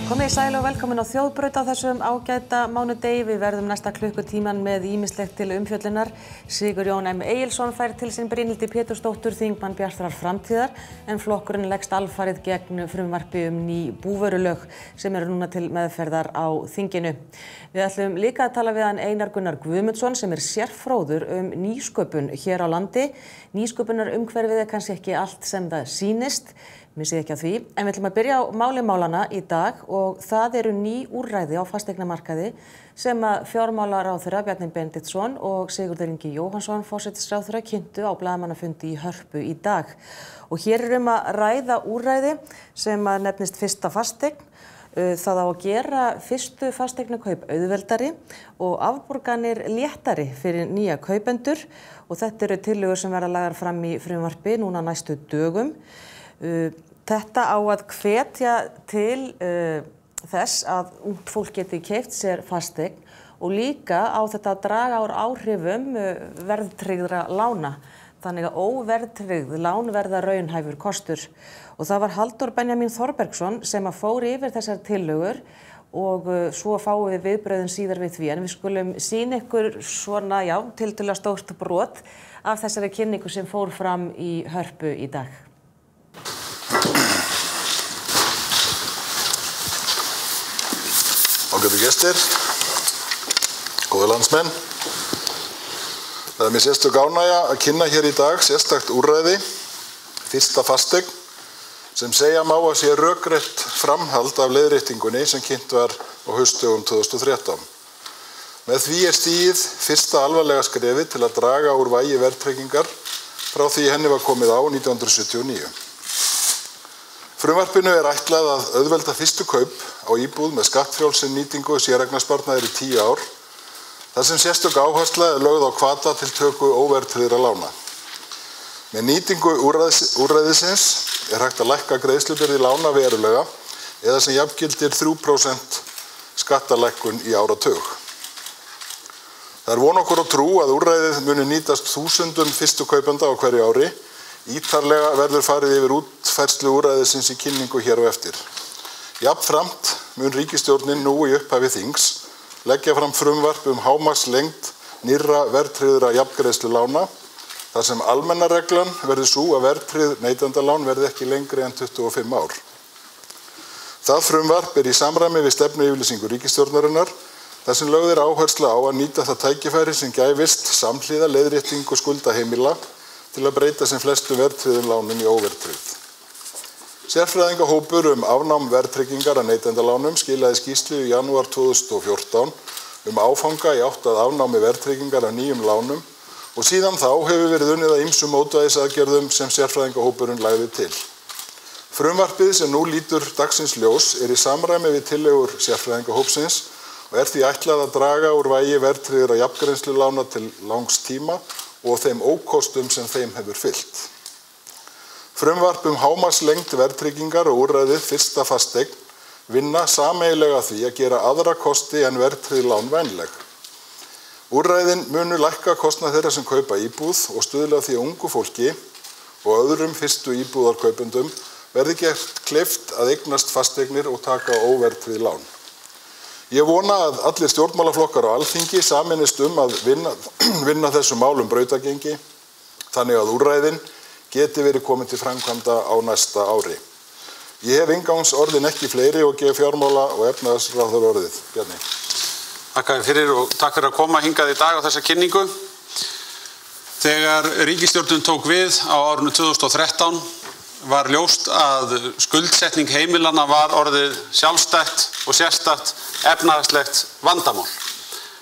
Komið sæl og velkomin á Þjóðbraut á þessum ágæta mánudegi. Við verðum næsta klukkutíman með ýmislegt til umfjöllunar. Sigurjón M. Egilsson fær til sín Brynhildi Pétursdóttur þingmann Bjartrar framtíðar en flokkurinn leggst alfarið gegn frumvarpi ný búvörulög sem eru núna til meðferðar á þinginu. Við ætlum líka að tala við hann Einar Gunnar Guðmundsson sem sérfróður nýsköpun hér á landi. Nýsköpunar umhverfið kannski ekki allt sem það sýnist. Missið ekki að því, en við ætlum að byrja á málana í dag og það eru ný úrræði á fasteignamarkaði sem að fjármálaráðherra Bjarni Benediktsson og Sigurður Ingi Jóhannsson forsætisráðherra kynntu á blaðamannafundi í Hörpu í dag. Og hér að ræða úrræði sem að nefnist fyrsta fasteign. Það á að gera fyrstu fasteignakaup auðveldari og afborganir léttari fyrir nýja kaupendur og þetta eru tillögur sem verða lagðar fram í frumvarpi núna næstu dögum. Þetta á að hvetja til þess að ungt fólk geti keypt sér fasteign og líka á þetta að draga úr áhrifum verðtryggðra lána. Þannig að óverðtryggð lán verða raunhæfur kostur. Og það var Halldór Benjamín Þorbergsson sem að fór yfir þessar tillögur og svo fáum við viðbrögðin síðar við því. En við skulum sýna ykkur svona, tiltölulega stórt brot af þessari kynningu sem fór fram í Hörpu í dag. Ágætu gestir, góðu landsmenn. Það mér sérstök ánægja að kynna hér í dag sérstakt úrræði, fyrsta fasteign, sem segja má að sé rökrétt framhald af leiðréttingunni sem kynnt var á haustdögum 2013. Með því stigið fyrsta alvarlega skrefið til að draga úr vægi verðtryggingar frá því henni var komið á 1979. Frumvarpinu ætlað að auðvelda fyrstu kaup á íbúð með skattfrjálsri nýtingu séreignarsparnaðar í 10 ár, þar sem sérstök áhersla lögð á hvata til töku óverðtryggðra lána. Með nýtingu úrræðisins hægt að lækka greiðslubyrði lána verulega eða sem jafngildir 3% skattalækkun í áratug. Það von okkur og trú að úrræðið muni nýtast þúsundum fyrstu kaupenda á hverju ári. Ítarlega verður farið yfir útfærslu úrræðisins í kynningu hér á eftir. Jafnframt mun ríkisstjórnin nú í upphafi þings leggja fram frumvarp hámarkslengd nýrra verðtryggðra jafngreiðslulána, þar sem almenna reglan verður sú að verðtryggð neytendalán verði ekki lengri en 25 ár. Það frumvarp í samræmi við stefnuyfirlýsingu ríkisstjórnarinnar, þar sem lögð áhersla á að nýta það tækifæri sem gæfist samhliða leiðréttingu skulda heimila til að breyta sem flestum verðtryggðum lánum í óverðtryggð. Sérfræðingahópur afnám verðtryggingar að neytendalánum skilaði skýrslu í janúar 2014 áfanga í átt að afnámi verðtryggingar af nýjum lánum og síðan þá hefur verið unnið að ýmsum mótvægisaðgerðum sem sérfræðingahópurinn lagði til. Frumvarpið sem nú lítur dagsins ljós í samræmi við tillögur sérfræðingahópsins og því ætlað að draga úr vægi verðtryggðra jafngreiðslulána til langs tíma og þeim ókostum sem þeim hefur fylgt. Frumvarp hámarkslengd verðtryggingar og úrræðið fyrsta fasteign vinna sameiginlega því að gera aðra kosti en verðtryggð lán vænleg. Úrræðin munu lækka kostnað þeirra sem kaupa íbúð og stuðla því að ungu fólki og öðrum fyrstu íbúðarkaupendum verði gert kleift að eignast fasteignir og taka óverðtryggð lán. Ég vona að allir stjórnmálaflokkar á Alþingi sameinist að vinna þessum málum brautagengi þannig að úrræðin geti verið komin til framkvæmda á næsta ári. Ég hef inngangsorðin ekki fleiri og gef fjármála- og efnahagsráðherra orðið. Bjarni. Takk fyrir og takk fyrir að koma hingað í dag á þessa kynningu. Þegar ríkisstjórnin tók við á árinu 2013 var ljóst að skuldsetning heimilanna var orðið sjálfstætt og sérstakt efnahagslegt vandamál.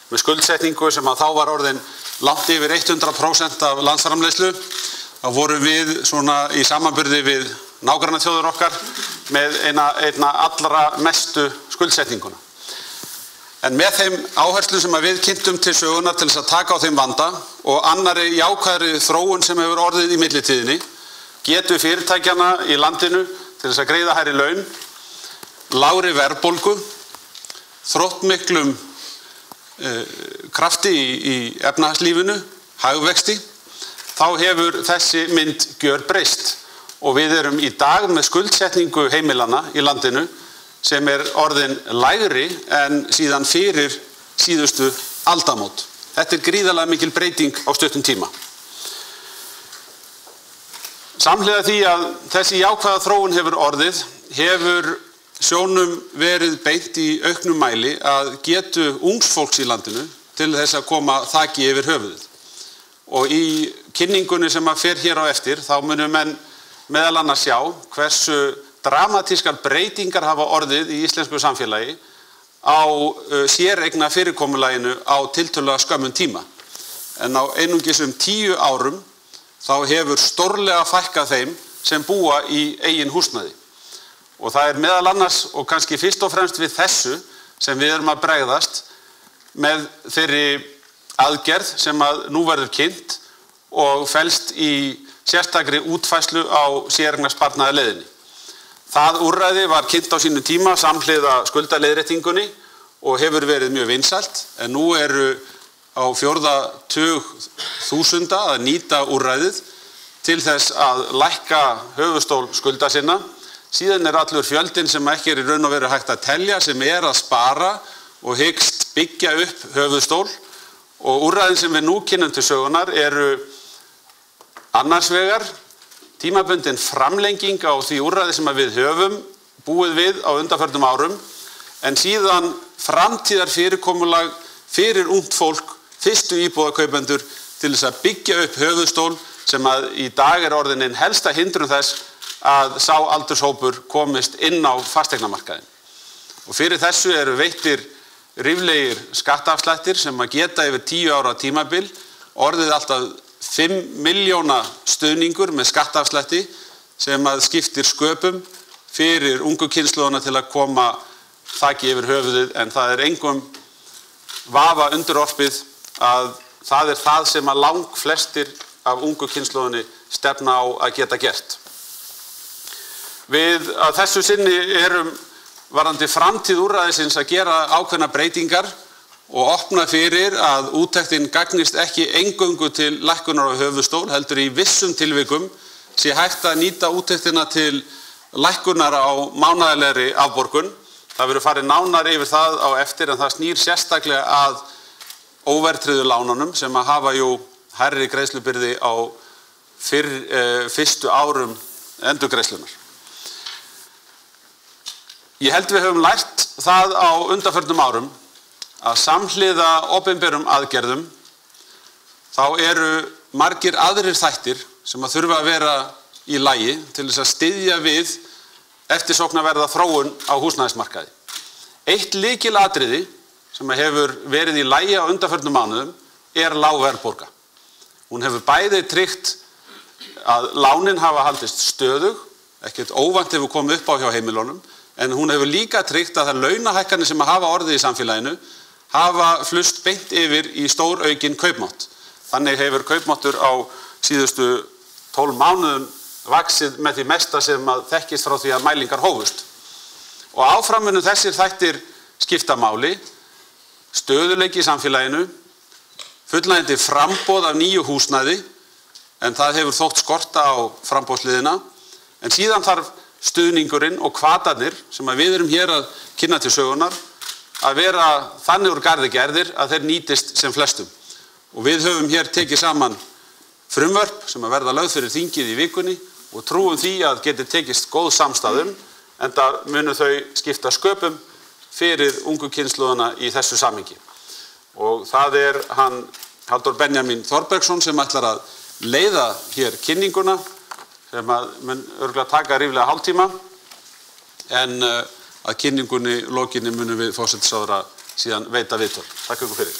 Með skuldsetningu sem að þá var orðin langt yfir 100% af landsframleiðslu, þá vorum við svona í samanburði við nágrannaþjóðir okkar með einna allra mestu skuldsetninguna. En með þeim áherslum sem að við kynntum til sögunar til þess að taka á þeim vanda og annarri jákvæðri þróun sem hefur orðið í millitíðinni, getu fyrirtækjana í landinu til þess að greiða hærri laun, lágri verðbólgu, þróttmiklum krafti í efnahagslífinu, hagvexti, þá hefur þessi mynd gjörbreyst og við erum í dag með skuldsetningu heimilanna í landinu sem orðin lægri en síðan fyrir síðustu aldamót. Þetta gríðarlega mikil breyting á stuttum tíma. Samhliða því að þessi jákvæða þróun hefur orðið, hefur sjónum verið beint í auknum mæli að getu ungs fólks í landinu til þess að koma þaki yfir höfuðið. Og í kynningunni sem fer hér á eftir, þá munum menn meðal annars sjá hversu dramatískar breytingar hafa orðið í íslensku samfélagi á séreigna fyrirkomulaginu á tiltölulega skömmum tíma. En á einungis 10 árum þá hefur stórlega fækkað þeim sem búa í eigin húsnæði. Og það meðal annars og kannski fyrst og fremst við þessu sem við erum að bregðast með þeirri aðgerð sem að nú verður kynnt og felst í sérstakri útfærslu á séreignarsparnaðarleiðinni. Það úrræði var kynnt á sínum tíma samhliða skuldaleiðréttingunni og hefur verið mjög vinsælt, en nú eru á 400.000 að nýta úrræðið til þess að lækka höfuðstól skulda sinna. Síðan allur fjöldinn sem ekki í raun og veru hægt að telja, sem að spara og hyggst byggja upp höfuðstól. Og úrræðin sem við nú kynnum til sögunar eru annars vegar tímabundin framlenging á því úrræði sem við höfum búið við á undanförnum árum, en síðan framtíðar fyrirkomulag fyrir ungt fólk, fyrstu íbúðarkaupendur, til þess að byggja upp höfuðstól sem að í dag orðin ein helsta hindrun þess að sá aldurshópur komist inn á fasteignamarkaðinn. Og fyrir þessu eru veittir ríflegir skattafslættir sem að geta yfir 10 ára tímabil orðið alltaf 5 milljóna stuðningur með skattafslætti sem að skiptir sköpum fyrir ungu kynslóðana til að koma þaki yfir höfuðið, en það engum vafa undirorpið að það það sem að langflestir af ungu kynslóðinni stefna á að geta gert. Við að þessu sinni erum varðandi framtíð úrræðisins að gera ákveðnar breytingar og opna fyrir að úttektin gagnist ekki eingöngu til lækkunar á höfuðstól, heldur í vissum tilvikum sé hægt að nýta úttektina til lækkunar á mánaðarlegri afborgun. Það verður farið nánar yfir það á eftir, en það snýr sérstaklega að óverðtryggðu lánunum sem að hafa hærri greiðslubyrði á fyrstu árum endurgreiðslunar. Ég held við höfum lært það á undanförnum árum að samhliða opinberum aðgerðum þá eru margir aðrir þættir sem að þurfa að vera í lagi til þess að styðja við eftirsóknarverða þróun á húsnæðismarkaði. Eitt lykilatriði sem hefur verið í lagi á undanförnum mánuðum lág verðbólga. Hún hefur bæði tryggt að lánin hafa haldist stöðug, ekkert óvænt hefur komið upp á hjá heimilunum, en hún hefur líka tryggt að það launahækkanir sem hafa orðið í samfélaginu hafa flust beint yfir í stóraukinn kaupmátt. Þannig hefur kaupmáttur á síðustu 12 mánuðum vaxið með því mesta sem að þekkist frá því að mælingar hófust. Og áfram munu þessir þættir skipta máli, stöðugleiki í samfélaginu, fullnægjandi framboð af nýju húsnæði, en það hefur þótt skorta á framboðsliðina, en síðan þarf stuðningurinn og hvatarnir sem að við erum hér að kynna til sögunar að vera þannig úr garði gerðir að þeir nýtist sem flestum. Og við höfum hér tekið saman frumvörp sem að verða lögð fyrir þingið í vikunni og trúum því að geti tekist góð samstaðum, enda munu þau skipta sköpum fyrir ungu kynslóðana í þessu samhengi. Og það hann Halldór Benjamín Þorbergsson sem ætlar að leiða hér kynninguna, sem að mun örugglega taka ríflega hálftíma, en að kynningunni lokinni munum við forsætisráðherra síðan veita viðtöl. Takk ykkur fyrir.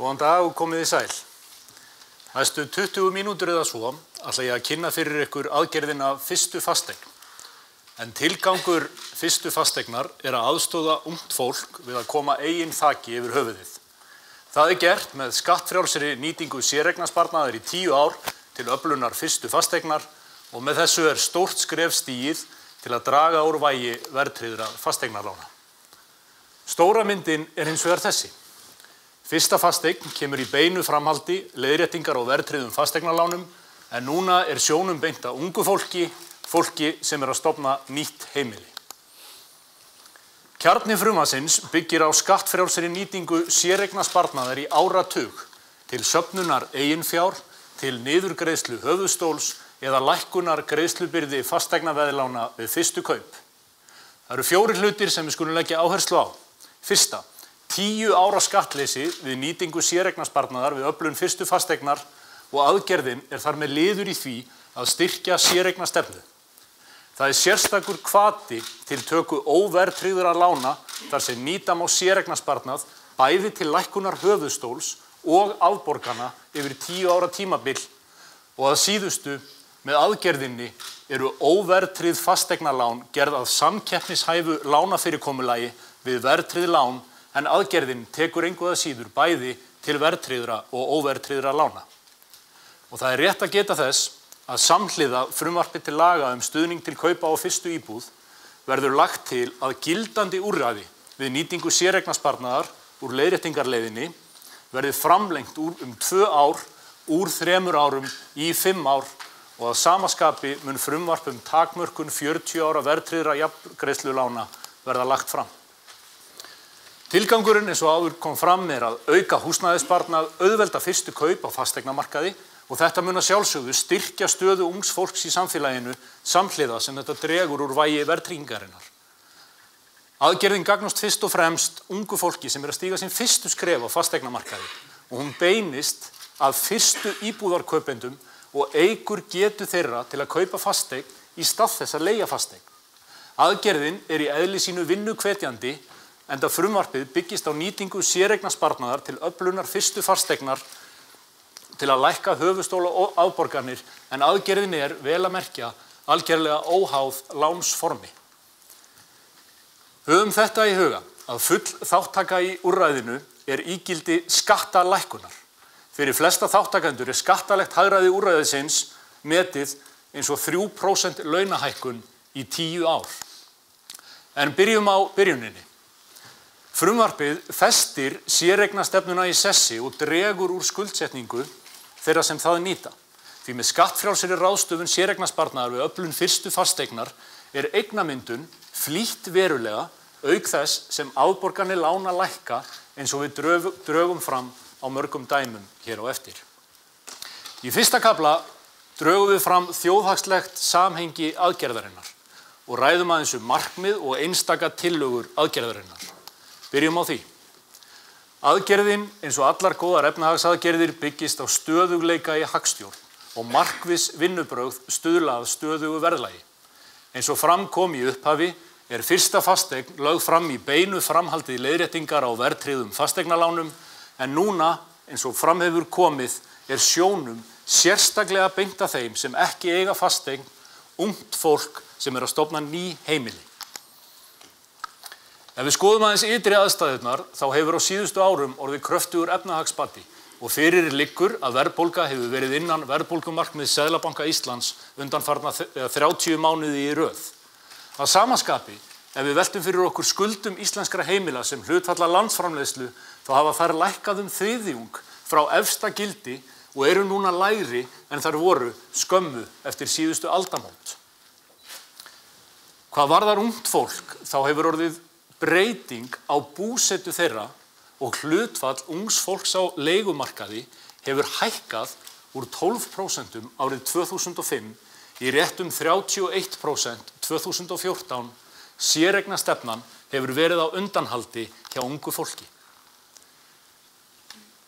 Góðan dag og komið í sæl. Næstu 20 mínútur eða svo ætla ég að kynna fyrir ykkur aðgerðina fyrstu fasteign. en tilgangur fyrstu fasteignar að aðstoða ungt fólk við að koma eigin þaki yfir höfuðið. Það gert með skattfrjálsri nýtingu séreignarsparnaðar í 10 ár til öflunar fyrstu fasteignar og með þessu stórt skref stigið til að draga úr vægi verðtryggðra fasteignarlána. Stóra myndin hins vegar þessi. Fyrsta fasteign kemur í beinu framhaldi leiðréttingar á verðtryggðum fasteignarlánum en núna sjónum beint að ungu fólki sem að stofna nýtt heimili. Kjarni frumvarpsins byggir á skattfrjálsri nýtingu séreignarsparnaðar í áratug til söfnunar eiginfjár, til niðurgreiðslu höfuðstóls eða lækkunar greiðslubyrði fasteignaveðlána við fyrstu kaup. Það eru 4 hlutir sem við skulum leggja áherslu á. Fyrsta, 10 ára skattleysi við nýtingu séreignarsparnaðar við öflun fyrstu fasteignar og aðgerðin þar með liður í því að styrkja séreignastefnu. Það sérstakur hvati til töku óverðtryggðra lána þar sem nýta má séreignarsparnað bæði til lækkunar höfuðstóls og afborgana yfir 10 ára tímabil og að síðustu með aðgerðinni óverðtryggð fasteignalán gerð að samkeppnishæfu lánafyrirkomulagi við verðtryggð lán en aðgerðin tekur engu að síður bæði til verðtryggðra og óverðtryggðra lána. Og það rétt að geta þess að samhliða frumvarpi til laga stuðning til kaupa á fyrstu íbúð verður lagt til að gildandi úrræði við nýtingu séreignarsparnaðar úr leiðréttingarleiðinni verði framlengt úr 2 ár úr 3 árum í 5 ár og að sama skapi mun frumvarp takmörkun 40 ára verðtryggðra jafngreiðslulána verða lagt fram. Tilgangurinn eins og áður kom fram að auka húsnæðissparnað, auðvelda fyrstu kaup á fasteignamarkaði og þetta mun að sjálfsögðu styrkja stöðu ungs fólks í samfélaginu samhliða sem þetta dregur úr vægi verðtryggingarinnar. Aðgerðin gagnast fyrst og fremst ungu fólki sem að stíga sín fyrstu skref á fasteignamarkaði og hún beinist að fyrstu íbúðarkaupendum og eykur getu þeirra til að kaupa fasteign í stað þess að leigja fasteign. Aðgerðin í eðli sínu vinnuhvetjandi enda frumvarpið byggist á nýtingu séreignarsparnaðar til öflunar fyrstu fasteignar til að lækka höfuðstóla og afborganir en aðgerðin vel að merkja algerlega óháð lánsformi. Höfum þetta í huga að full þáttaka í úrræðinu ígildi skattalækkunar. Fyrir flesta þáttakendur skattalegt hagræði úrræðisins metið eins og 3% launahækkun í 10 ár. En byrjum á byrjuninni. Frumvarpið festir séreignastefnuna í sessi og dregur úr skuldsetningu þeirra sem það nýta. Því með skattfrjálsri ráðstöfun séreignarsparnaðar við öflun fyrstu fasteignar eignamyndun flýtt verulega auk þess sem afborganir lána lækka eins og við drögum fram á mörgum dæmum hér á eftir. Í fyrsta kafla drögum við fram þjóðhagslegt samhengi aðgerðarinnar og ræðum aðeins markmið og einstaka tillögur aðgerðarinnar. Byrjum á því. Aðgerðin eins og allar góðar efnahagsaðgerðir byggist á stöðugleika í hagstjórn og markviss vinnubrögð stuðla að stöðugu verðlagi. Eins og fram kom í upphafi fyrsta fasteign lögð fram í beinu framhaldi leiðréttingar á verðtryggðum fasteignalánum en núna eins og fram hefur komið sjónum sérstaklega beint að þeim sem ekki eiga fasteign, ungt fólk sem að stofna ný heimili. Ef við skoðum aðeins ytri aðstæðurnar þá hefur á síðustu árum orðið kröftugur efnahagsbati og fyrir liggur að verðbólga hefur verið innan verðbólgumarkmiðs Seðlabanka Íslands undanfarna 30 mánuði í röð. Að sama skapi, ef við veltum fyrir okkur skuldum íslenskra heimila sem hlutfalla landsframleiðslu þá hafa þær lækkað þriðjung frá efsta gildi og eru núna lægri en þær voru skömmu eftir síðustu aldamót. Hvað varðar ungt fólk þá hefur orðið breyting á búsetu þeirra og hlutfall ungs fólks á leigumarkaði hefur hækkað úr 12% árið 2005 í réttum 31% 2014. Séreignastefnan hefur verið á undanhaldi hjá ungu fólki.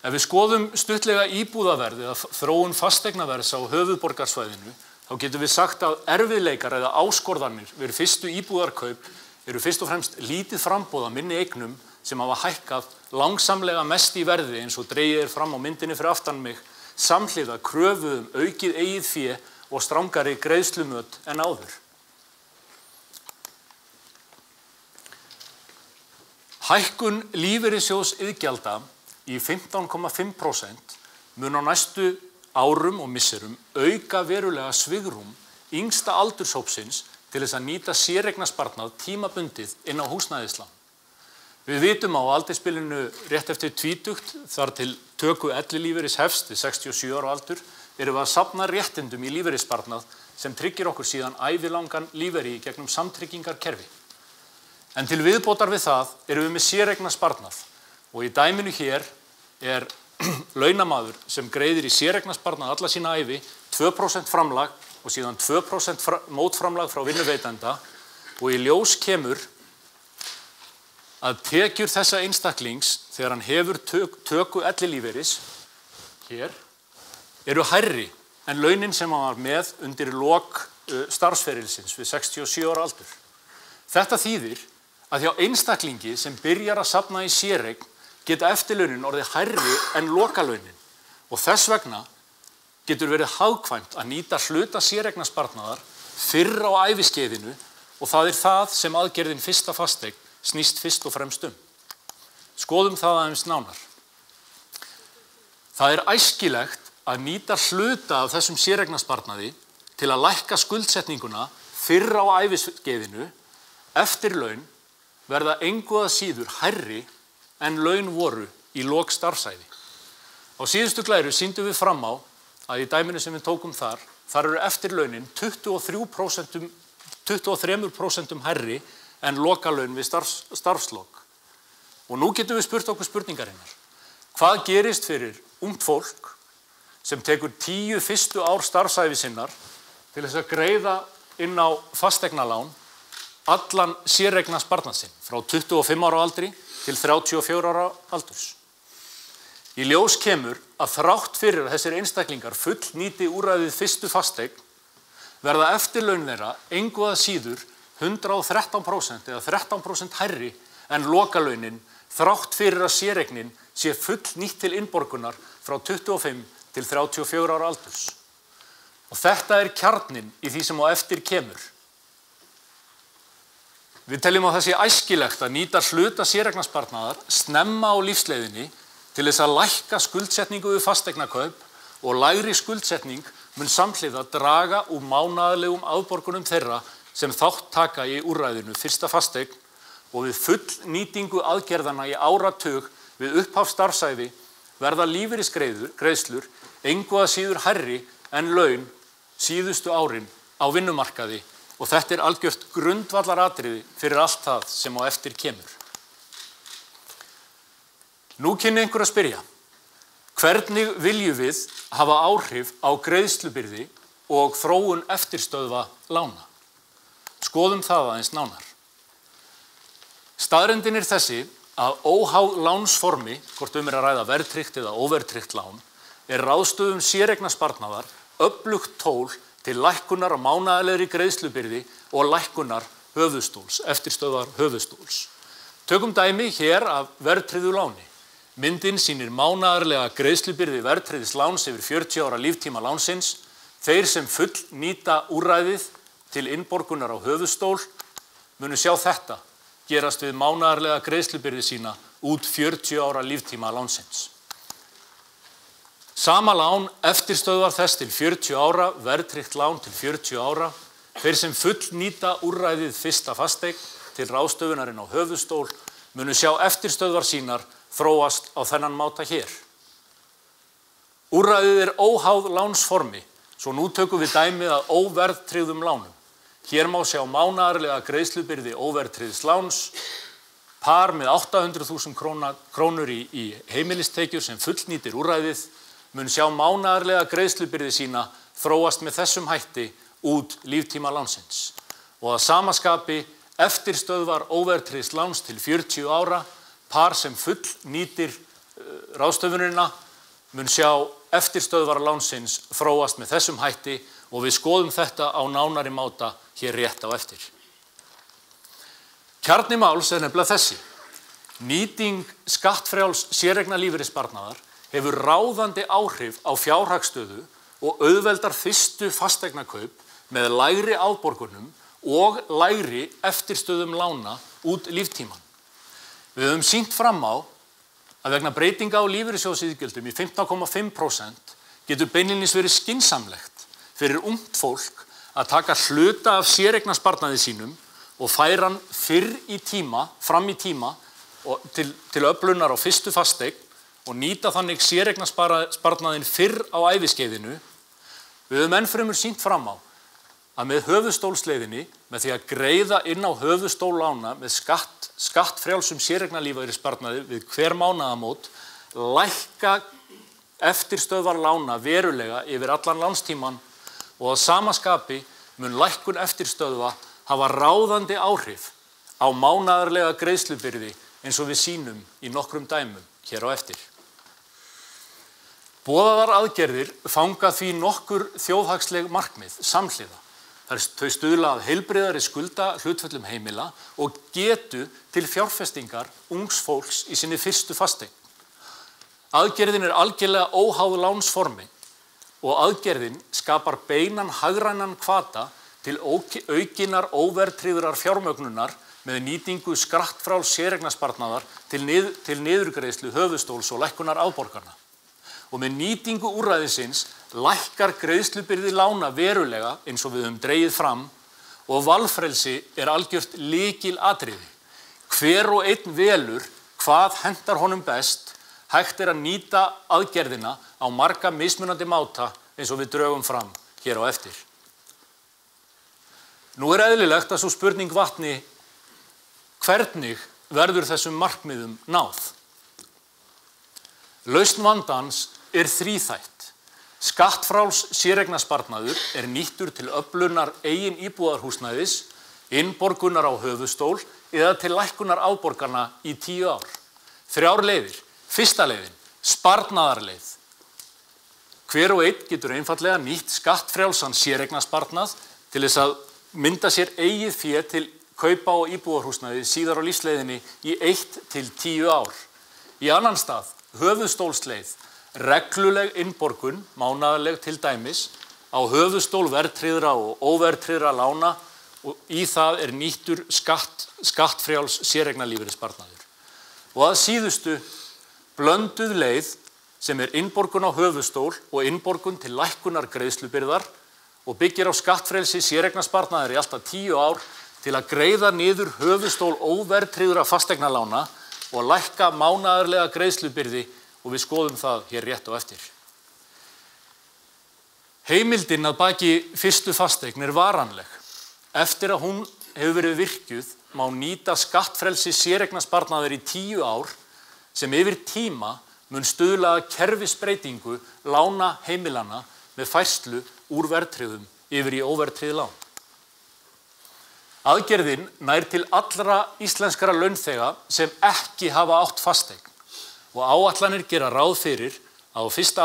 Ef við skoðum stuttlega íbúðaverð eða þróun fasteignaverðs á höfuðborgarsvæðinu þá getum við sagt að erfiðleikar eða áskorðanir við fyrstu íbúðarkaup fyrst og fremst lítið framboð af minni eignum sem hafa hækkað langsamlega mest í verði eins og dregið fram á myndinni fyrir aftan mig samhliða kröfu aukið eigið fé og strangari greiðslumöt en áður. Hækkun lífeyrissjóðsiðgjalda í 15,5% mun á næstu árum og misserum auka verulega svigrúm yngsta aldurshópsins til þess að nýta séreignarsparnað tímabundið inn á húsnæðislán. Við vitum á aldursbilinu rétt eftir tvítugt þar til töku ellilífeyris hefst við 67 ára aldur erum við að safna réttindum í lífeyrissparnað sem tryggir okkur síðan ævilangan lífeyri í gegnum samtryggingarkerfi. En til viðbótar við það erum við með séreignarsparnað og í dæminu hér er launamaður sem greiðir í séreignarsparnað alla sína ævi 2% framlag og síðan 2% mótframlag frá vinnuveitanda og í ljós kemur að tekjur þessa einstaklings þegar hann hefur töku ellilífeyris hér eru hærri en launin sem hann var með undir lok starfsferilsins við 67 ára aldur. Þetta þýðir að hjá einstaklingi sem byrjar að safna í séreign geta eftirlaunin orðið hærri en lokalaunin og þess vegna getur verið hagkvæmt að nýta hluta séreignarsparnaðar fyrr á æviskeiðinu og það er það sem aðgerðin fyrsta fasteign snýst fyrst og fremst um. Skoðum það aðeins nánar. Það er æskilegt að nýta hluta af þessum séreignarsparnaði til að lækka skuldsetninguna fyrr á æviskeiðinu eftir laun verða engu að síður hærri en laun voru í lok starfsævi. Á síðustu glæru sýndum við fram á að í dæminu sem við tókum þar eru eftirlaunin 23% hærri en lokalaun við starfslok. Og nú getum við spurt okkur spurningarinnar. Hvað gerist fyrir ungt fólk sem tekur 10 fyrstu ár starfsævi sinnar til þess að greiða inn á fasteignalán allan séreignarsparnað sinn frá 25 ára aldri til 34 ára aldurs. Í ljós kemur að þrátt fyrir að þessir einstaklingar fullnýti úrræðið fyrstu fasteign verða eftirlaun þeirra engu að síður 113% eða 13% hærri en lokalaunin þrátt fyrir að séreignin sé fullnýtt til innborgunar frá 25 til 34 ára aldurs. Og þetta er kjarninn í því sem á eftir kemur. Við teljum að það sé æskilegt að nýta hluta séreignarsparnaðar snemma á lífsleiðinni til þess að lækka skuldsetningu við fasteignakaup og lægri skuldsetning mun samhliða draga úr mánaðarlegum afborgunum þeirra sem þátt taka í úrræðinu fyrsta fasteign og við fullnýtingu aðgerðana í áratug við upphaf starfsævi verða lífeyrisgreiðslur engu að síður hærri en laun síðustu árin á vinnumarkaði og þetta er algjört grundvallaratriði fyrir allt það sem á eftir kemur. Nú kynni einhver að spyrja, hvernig viljum við hafa áhrif á greiðslubyrði og þróun eftirstöðva lána? Skoðum það aðeins nánar. Staðreyndin er þessi að óháð lánsformi, hvort er að ræða verðtryggt eða óverðtryggt lán, er ráðstöfun séreignarsparnaðar öflugt tól til lækkunar á mánaðarlegri greiðslubyrði og lækkunar höfuðstóls, eftirstöðvar höfuðstóls. Tökum dæmi hér af verðtryggðu láni. Myndin sýnir mánaðarlega greiðslubyrði verðtryggðs láns yfir 40 ára líftíma lánsins. Þeir sem fullnýta úrræðið til innborgunar á höfuðstól munu sjá þetta gerast við mánaðarlega greiðslubyrði sína út 40 ára líftíma lánsins. Sama lán eftirstöðvar þess til 40 ára, verðtryggt lán til 40 ára. Þeir sem fullnýta úrræðið fyrsta fasteign til ráðstöfunarinn á höfuðstól munu sjá eftirstöðvar sínar þróast á þennan máta hér. Úrræðið er óháð lánsformi, svo nú tökum við dæmið að óverðtryggðum lánum. Hér má sjá mánaðarlega greiðslubyrði óverðtryggðs láns, par með 800.000 krónur í heimilistekjur sem fullnýtir úrræðið, mun sjá mánaðarlega greiðslubyrði sína þróast með þessum hætti út líftíma lánsins. Og að sama skapi eftirstöðvar óverðtryggðs láns til 40 ára, par sem fullnýtir ráðstöfunina, mun sjá eftirstöðvar lánsins þróast með þessum hætti og við skoðum þetta á nánari máta hér rétt á eftir. Kjarni máls er nefnilega þessi. Nýting skattfrjáls séreignarlífeyrissparnaðar hefur ráðandi áhrif á fjárhagsstöðu og auðveldar fyrstu fasteignakaup með lægri afborgunum og lægri eftirstöðum lána út líftíman. Við höfum sýnt fram á að vegna breytinga á lífeyrissjóðsiðgjöldum í 15,5% getur beinlínis verið skynsamlegt fyrir ungt fólk að taka hluta af séreignarsparnaði sínum og færa hann fram í tíma og til öflunar á fyrstu fasteign og nýta þannig séreignarsparnaðinn fyrr á æviskeiðinu. Við höfum ennfremur sýnt fram á að með höfuðstólsleiðinni, með því að greiða inn á höfuðstól lána með skattfrjálsum séreignarlífeyrisparnaði við hver mánaðamót, lækka eftirstöðvar lána verulega yfir allan lánstíman og að sama skapi mun lækkun eftirstöðva hafa ráðandi áhrif á mánaðarlega greiðslubyrði eins og við sýnum í nokkrum dæmum hér á eftir. Boðaðar aðgerðir fanga því nokkur þjóðhagsleg markmið samhliða. Þau stuðla að heilbrigðari skuldahlutföllum heimila og getu til fjárfestingar ungs fólks í sinni fyrstu fasteign. Aðgerðin algjörlega óháð lánsformi og aðgerðin skapar beinan hagrænan hvata til aukinnar óverðtryggðrar fjármögnunar með nýtingu skattfrjáls séreignarsparnaðar til niðurgreiðslu höfuðstóls og lækkunar afborgana. Og með nýtingu úrræðisins lækkar greiðslubyrði lána verulega eins og við höfum dregið fram og valfrelsi algjört lykilatriði. Hver og einn velur hvað hentar honum best, hægt að nýta aðgerðina á marga mismunandi máta eins og við drögum fram hér á eftir. Nú eðlilegt að sú spurning vakni, hvernig verður þessum markmiðum náð? Lausn vandans þríþætt. Skattfrjáls séreignarsparnaður nýttur til öflunar eigin íbúðarhúsnæðis, innborgunar á höfuðstól eða til lækkunar afborgana í 10 ár. 3 leiðir. Fyrsta leiðin, sparnaðarleið. Hver og einn getur einfaldlega nýtt skattfrjálsan séreignarsparnað til þess að mynda sér eigið fé til kaupa á íbúðarhúsnæði síðar á lífsleiðinni í 1 til 10 ár. Í annan stað, höfuðstólsleið, regluleg innborgun, mánaðarleg til dæmis, á höfuðstól verðtryggðra og óverðtryggðra lána og í það nýttur skattfrjáls séreignarlífeyrissparnaður. Og að síðustu, blönduð leið sem innborgun á höfuðstól og innborgun til lækkunar greiðslubyrðar og byggir á skattfrelsi séreignarsparnaðar í alltaf 10 ár til að greiða niður höfuðstól óverðtryggðra fasteignalána og lækka mánaðarlega greiðslubyrði og við skoðum það hér rétt á eftir. Heimildin að baki fyrstu fasteign varanleg. Eftir að hún hefur verið virkjuð má nýta skattfrelsi séreignarsparnaðar í 10 ár sem yfir tíma mun stuðla að kerfisbreytingu lána heimilanna með færslu úr verðtryggðum yfir í óverðtryggð lán. Aðgerðin nær til allra íslenskra launþega sem ekki hafa átt fasteign og áætlanir gera ráð fyrir að á fyrstu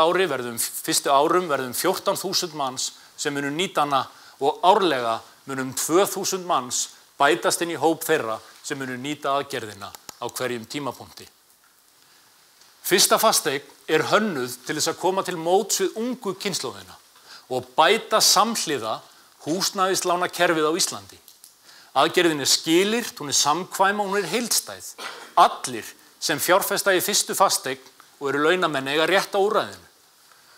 árum verðum 14.000 manns sem munu nýta hana og árlega munum 2.000 manns bætast inn í hóp þeirra sem munu nýta aðgerðina á hverjum tímapunkti. Fyrsta fasteign hönnuð til þess að koma til móts við ungu kynslóðina og bæta samhliða húsnæðislánakerfið á Íslandi. Aðgerðin skilyrt, hún samkvæm og hún heildstæð. Allir sem fjárfesta í fyrstu fasteign og launamenn eiga rétt á úrræðinu.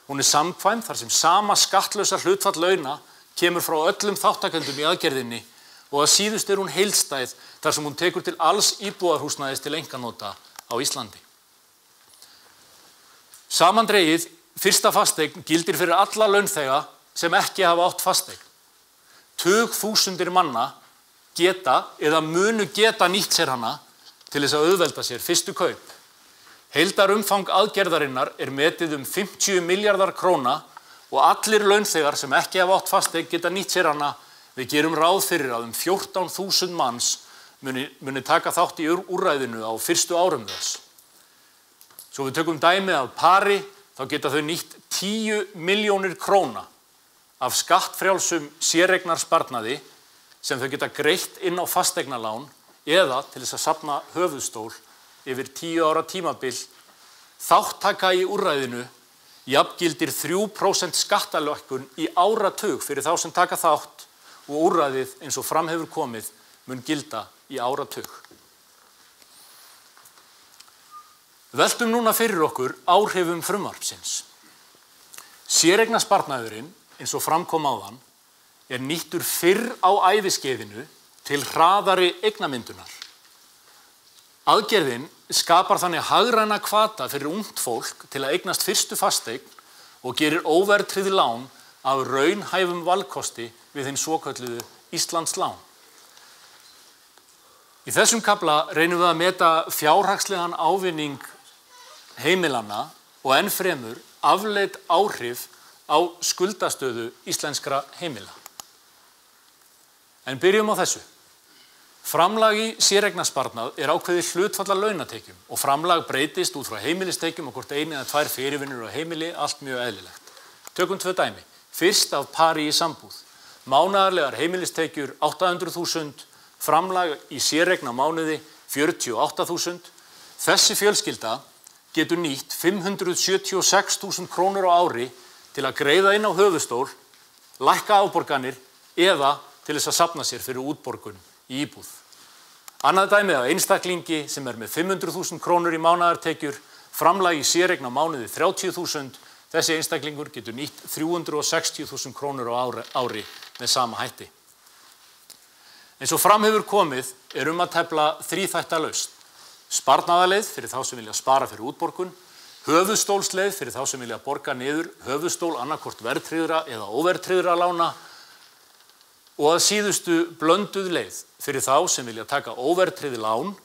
Hún samkvæm þar sem sama skattlausa hlutfall launa kemur frá öllum þáttakendum í aðgerðinni og að síðust hún heildstæð þar sem hún tekur til alls íbúðarhúsnæðis til einkanota á Íslandi. Samandregið, fyrsta fasteign gildir fyrir alla launþega sem ekki hafa átt fasteign. Tugþúsundir manna geta eða munu geta nýtt sér hana til þess að auðvelda sér fyrstu kaup. Heildarumfang aðgerðarinnar metið 50 milljarðar króna og allir launþegar sem ekki hafa átt fasteign geta nýtt sér hana. Við gerum ráð fyrir að 14.000 manns muni taka þátt í úrræðinu á fyrstu árum þess. Svo við tökum dæmi af pari, þá geta þau nýtt 10 milljónir króna af skattfrjálsum séreignarsparnaði sem þau geta greitt inn á fasteignalán eða til þess að safna höfuðstól yfir 10 ára tímabil. Þáttaka í úrræðinu jafngildir 3% skattalækkun í áratug fyrir þá sem taka þátt og úrræðið eins og fram hefur komið mun gilda í áratug. Veltum núna fyrir okkur áhrifum frumvarpsins. Séreignarsparnaðurinn, eins og fram kom áðan, nýttur fyrr á æviskeiðinu til hraðari eignamyndunar. Aðgerðin skapar þannig hagræna hvata fyrir ungt fólk til að eignast fyrstu fasteign og gerir óverðtryggð lán af raunhæfum valkosti við hinn svokölluðu Íslandslán. Í þessum kafla reynum við að meta fjárhagslegan ávinning heimilanna og enn fremur afleidd áhrif á skuldastöðu íslenskra heimila. En byrjum á þessu. Framlag í séreignarsparnað ákveðið hlutfall af launatekjum og framlag breytist út frá heimilistekjum og hvort einu eða tvær fyrirvinnur á heimili, allt mjög eðlilegt. Tökum 2 dæmi. Fyrst af pari í sambúð. Mánaðarlegar heimilistekjur 800.000, framlag í séreigna mánuði 48.000. Þessi fjölskylda getur nýtt 576.000 krónur á ári til að greiða inn á höfuðstól, lækka afborganir eða til þess að safna sér fyrir útborgun í íbúð. Annað dæmi af einstaklingi sem með 500.000 krónur í mánaðartekjur, framlag í séreigna mánuði 30.000, þessi einstaklingur getur nýtt 360.000 krónur á ári með sama hætti. Eins og fram hefur komið að tefla þríþætta lausn. Sparnaðarleið fyrir þá sem vilja spara fyrir útborgun, höfuðstólsleið fyrir þá sem vilja borga niður höfuðstól annarkvort verðtryggðra eða óverðtryggðra lána og að síðustu blönduð leið fyrir þá sem vilja taka óverðtryggð lán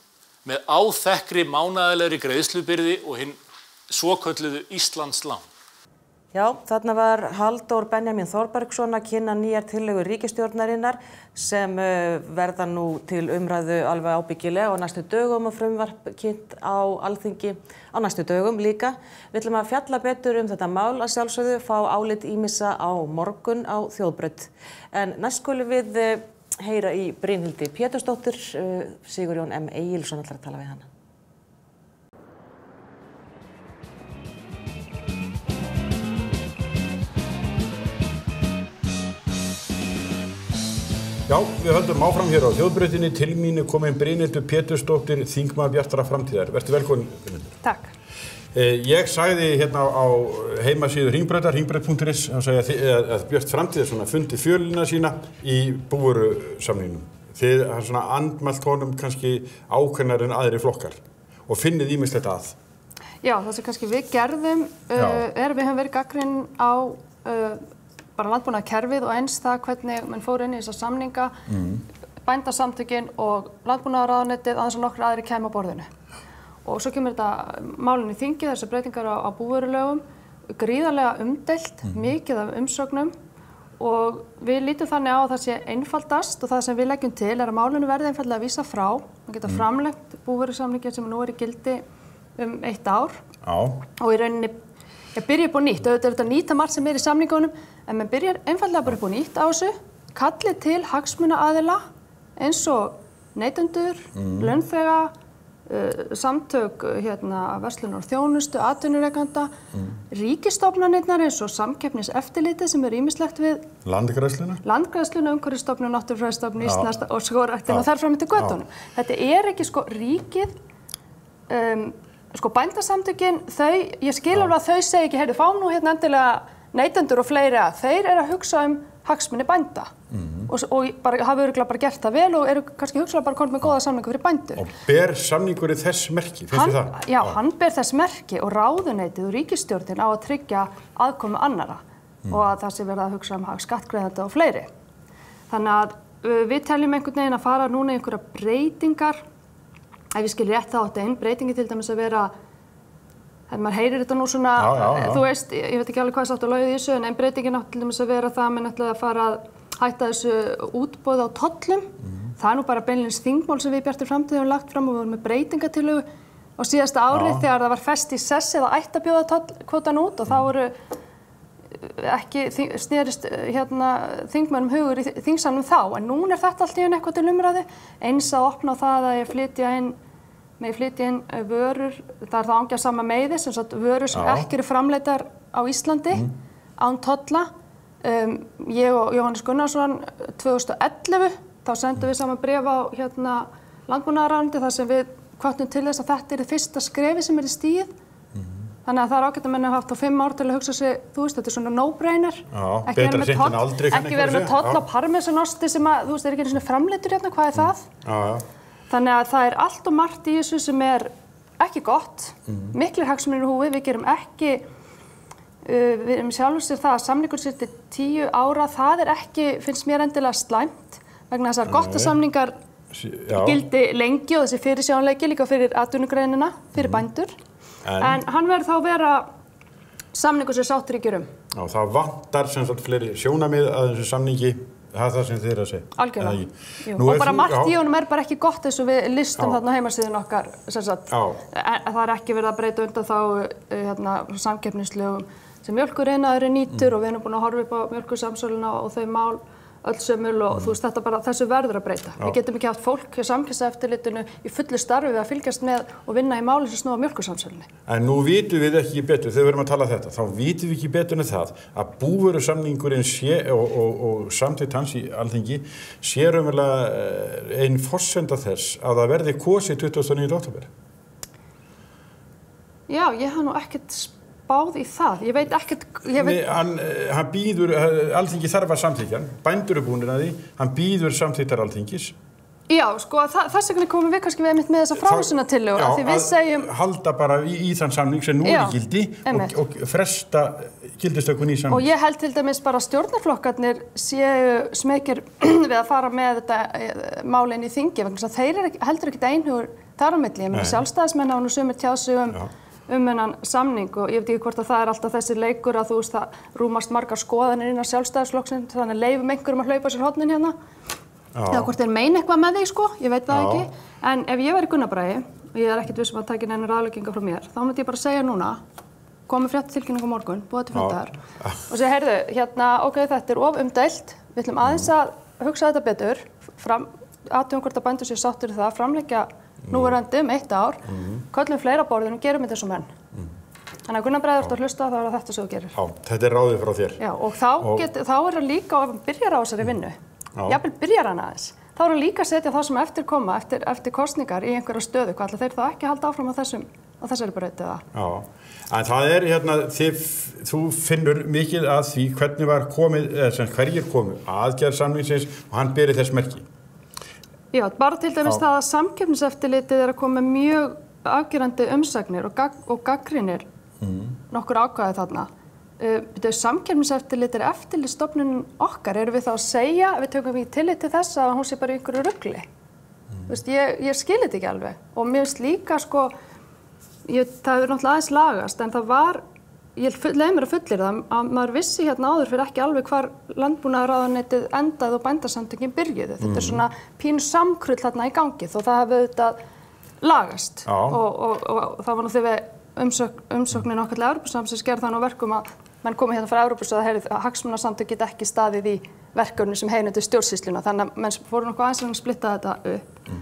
með áþekkri mánaðarlegri greiðslubyrði og hinn svokölluðu Íslandslán. Já, þarna var Halldór Benjamin Þorbergsson að kynna nýjar tillögur ríkisstjórnarinnar sem verða nú til umræðu alveg ábyggilega á næstu dögum og frumvarp kynnt á Alþingi á næstu dögum líka. Við ætlum að fjalla betur þetta mál að sjálfsögðu, fá álit ýmissa á morgun á Þjóðbraut. En næst skulum við heyra í Brynhildi Pétursdóttur, Sigurjón M. Egilsson ætlar að tala við hana. Já, við höldum áfram hér á Þjóðbrautinni. Til mín komin Brynhildur Pétursdóttir, þingmaður Bjartrar framtíðar. Vertu velkomin, Brynhildur. Takk. Ég sagði hérna á heimasíðu Hringbrautar, hringbraut.is, að Björt Framtíðar fundið fjölina sína í búvörusamningnum. Þið svona andmælt honum kannski ákveðnar en aðrir flokkar og finnið ýmislegt að. Já, það sem kannski við gerðum við höfum verið gagnrýnin á bara landbúnaðarkerfið og eins það hvernig mann fór inn í þessa samninga, bændasamtökin og landbúnaðarráðuneytið aðeins og nokkrir aðrir kæmu á borðinu. Og svo kemur þetta málinn í þingi, þessar breytingar á búvörulögum, gríðarlega umdeilt, mikið af umsögnum og við lítum þannig á að það sé einfaldast og það sem við leggjum til að málinu verði einfaldlega að vísa frá. Man geta framlengt búvörusamningin sem nú í gildi 1 ár og í rauninni byrja upp á nýtt. Auðvitað þetta nýta margt sem í samningunum en maður byrjar einfaldlega bara upp á nýtt á þessu, kallið til hagsmunaaðila eins og neytendur, launþega, samtök verslunar og þjónustu, atvinnurekanda, ríkisstofnanirnar eins og samkeppniseftirlitið sem ýmislegt við Landgræðsluna, Umhverfisstofnun, Náttúrufræðistofnun Íslands og Skógræktina og þar fram eftir götunum. Þetta ekki ríkið, bændasamtökin, ég skil alveg að þau segi ekki, heyrðu, fáum nú endilega neytendur og fleiri að þeir að hugsa hagsmuni bænda og bara hafa örugglega bara gert það vel og eru kannski hugsalega bara komið með góða samningu fyrir bændur. Og ber samningurinn þess merki, finnst þið það? Já, hann ber þess merki og ráðuneytið og ríkisstjórnin á að tryggja aðkomu annarra og að það sé verið að hugsa skattgreiðenda og fleiri. Þannig að við teljum einhvern veginn að fara núna í einhverja breytingar. Ef ég skil rétt þá átti ein breytingi til dæmis að vera, maður heyrir þetta nú svona, þú veist, ég veit ekki alveg hvað sátt að lögðu í þessu, en ein breytingin átti til dæmis að vera það að menn ætlaði að fara að hætta þessu útboði á tollum. Það nú bara beinlínis þingmál sem við Bjartri framtíð höfum lagt fram og við vorum með breytingatillögu á síðasta ári þegar það var fest í sessi eða ætti að bjóða tollkvótann út og þá voru ekki snerist þingmönnum hugur í þingsalnum þá, en núna þetta allt í einu eitthvað til umræðu, eins að opna á það að ég flytja inn vörur, það þá angjað sama meiði, sem sagt vörur sem ekki eru framleiddar á Íslandi án tolla. Ég og Jóhannes Gunnarsson 2011, þá sendum við saman bréf á landbúnaðarráðuneytið þar sem við hvöttum til þess að þetta fyrsta skrefi sem stigið. Þannig að það ágætt að menn hafa haft á 5 ár til að hugsa sig, þetta svona no-brainer. Betra seint en aldrei. Ekki vera með toll á parmesanosti sem að, ekki einu svona framleiddur hérna, hvað það? Þannig að það allt og margt í þessu sem ekki gott, miklir hagsmunir í húfi, við gerum ekki, við erum sjálfur sér það að samningur sér til 10 ára, það ekki, finnst mér endilega slæmt, vegna þessar gott að samningar gildi lengi og þessi fyrirsjáanleiki líka fyrir atvinnugreinina, fyrir bændur. En hann verður þá að vera samningur sem sáttir ekki Já, það vantar sem sagt fleiri sjónarmið að þessu samningi, það það sem þið að segja. Algjörlega. Og bara margt í honum bara ekki gott eins og við listum þarna á heimasíðunni okkar, sem sagt. Það ekki verið að breyta undan þá samkeppnislögum sem mjólkuriðnaðurinn nýtur og við erum búin að horfa upp á mjólkursamsöluna og þau mál öll sömul og þetta bara þessu verður að breyta. Við getum ekki haft fólk hjá Samkeppniseftirlitinu í fullu starfi við að fylgjast með og vinna í málum sem snúa mjólkursamsölunni. En nú vitum við ekki betur, þegar við erum að tala þetta, þá vitum við ekki betur en það að búvörusamningurinn sé og samþykkt hans í Alþingi sé raunverulega ein forsenda þess að það verði kosið 29. október. Já, ég hef nú ekkert spáð í það. Ég veit ekkert... Hann býður, Alþingi þarf að samþykkja hann, bændur búnir að því, hann býður samþykktar Alþingis. Já, sko, þess vegna komum við kannski með þessa frávísunartillögu, af því við segjum... halda bara í þann samning sem nú í gildi og fresta gildistökun í samning. Og ég held til dæmis bara stjórnarflokkarnir séu smekir við að fara með þetta mál inn í þingi, vegna að þeir heldur ekkert einhugur þar á milli. Ég meina sjálfstæðismenn hafa nú sumir tjáð sig þennan samning og ég veit ekki hvort að það alltaf þessi leikur að það rúmast margar skoðanir innan sjálfstæðisflokksins, þannig leifum einhverjum að hlaupa sér hornin hérna. Eða hvort þeir meina eitthvað með því, sko, ég veit það ekki. En ef ég væri Gunnar Bragi, og ég ekkert viss að taka neinar ráðleggingar frá mér, þá myndi ég bara segja núna, komið fréttatilkynning á morgun, búið til fundar, og segja, heyrðu, hérna, þetta of umdeilt, við ætlum aðeins að hugsa þetta betur, athugum hvort að bændur séu sáttir í það, framleggja núverandi 1 ár, köllum fleira borðin og gerum þetta eins og menn. Þannig að Gunnar Bragi að hlusta, þá það þetta sem þú gerir. Já, þetta ráðið frá þér. Já, og þá það líka, ef hann byrjar á þessari vinnu, jafnvel byrjar hann aðeins, þá hann líka að setja það sem eftir koma, eftir kosningar í einhverja stöðu, hvað ætla þeir þá ekki að halda áfram á þessari braut eða? Já, en það þú finnur mikið að því hvernig var komið, hverjir komu, aðgerð samningsins og hann beri þess merki. Já, bara til dæmis það að Samkeppniseftirlitið að koma með mjög afgerandi umsagnir og gagnrýnir nokkur ákvæði þarna. Samkeppniseftirlitið eftirlitsstofnunin okkar, erum við þá að segja, við tökum ekki tillit til þess að hún sé bara í einhverju rugli. Ég skil þetta ekki alveg og mér finnst líka, sko, það hefur náttúrulega aðeins lagast, en það var, ég leiði mér að fullyrða að maður vissi hérna áður fyrir ekki alveg hvar landbúnaðarráðuneytið endaði og bændasamtökin byrjuðu. Þetta svona pínu samkrull þarna í gangi þó það hefði auðvitað lagast. Og það var nú þegar umsóknin okkar til Evrópusambandsins gerði það nú verkum að menn komið hérna frá Evrópu og að hagsmunasamtök geta ekki staðið í verkefni sem heyrir undir stjórnsýsluna. Þannig að menn fóru nokkuð aðeins að splitta þetta upp.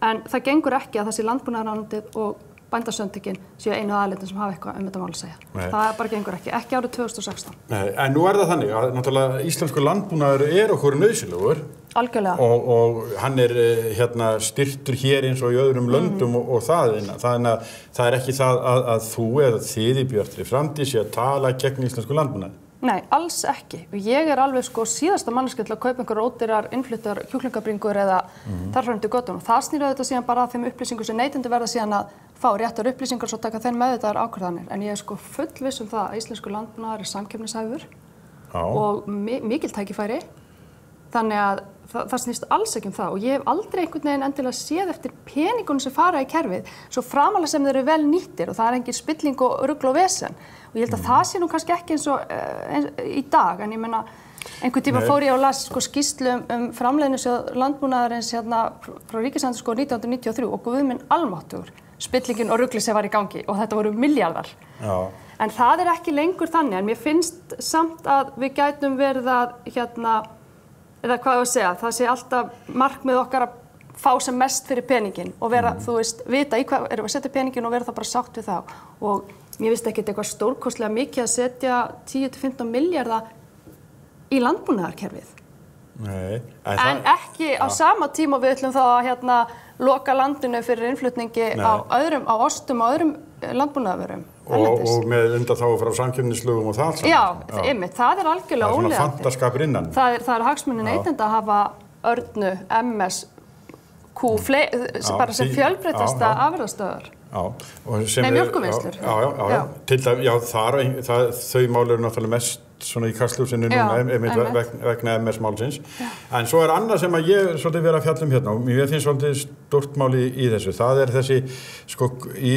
En það gengur ekki að þessi landbúnaðarráðuneytið og bændasamtökin séu einu aðalendin sem hafa eitthvað þetta mál að segja. Það bara gengur ekki árið 2016. Nei, en nú það þannig að náttúrulega íslensku landbúnaður okkur nauðsynlegur. Algjörlega. Og hann hérna styrktur hér eins og í öðrum löndum og það. Þannig að það ekki það að þú eða þið í Bjartri framtíð sé að tala gegn íslensku landbúnaði. Nei, alls ekki. Ég alveg síðasta manneskja til að kaupa einhverjar ódýrar innfluttar kjúklingabringur eða þarfram til göttunum. Það snýr auðvitað síðan bara að þeim upplýsingum sem neytendur verða síðan að fá réttar upplýsingar svo taka þeim meðvitaðar ákvarðanir. En ég fullviss það að íslensku landbúnaður samkeppnishæfur og mikil tækifæri. Þannig að það snýst alls ekki það og ég hef aldrei einhvern veginn endilega séð eftir peningunum sem fara í kerfið svo framalega sem þeir eru vel nýttir og það engin spilling og rugl og vesen og ég held að það sé nú kannski ekki eins og í dag en ég meina einhvern tíma fór ég og las skýrslu framleiðnisjóð landbúnaðarins hérna frá Ríkisendurskoðun 1993 og guð minn almáttugur spillingin og rugli sem var í gangi og þetta voru milljarðar. En það ekki lengur þannig en mér finnst samt að við gætum verið að eða hvað ég að segja, það sé alltaf markmið okkar að fá sem mest fyrir peningin og vera, vita í hvað erum við að setja peningin og vera það bara sátt við það og mér finnst ekkert eitthvað stórkostlega mikið að setja 10-15 milljarða í landbúnaðarkerfið. Nei. En ekki á sama tíma við ætlum þá að loka landinu fyrir innflutningi á ostum og öðrum landbúnaðarvörum. Og með undanþágu frá samkeppnislögum og það allt saman. Já, einmitt, það er algjörlega óleiðandi. Það er svona fantaskapur innan. Það er hagsmunir neytenda að hafa Örnu, MS, bara sem fjölbreyttasta afurðastöðvar. Nei, mjólkurvinnslur. Þau mál eru náttúrulega mest svona í kastljósinu núna vegna MS-málsins. En svo er annað sem að ég svolítið vera að fjalla hérna og mér finnst svolítið stórt mál í þessu. Það er þessi, í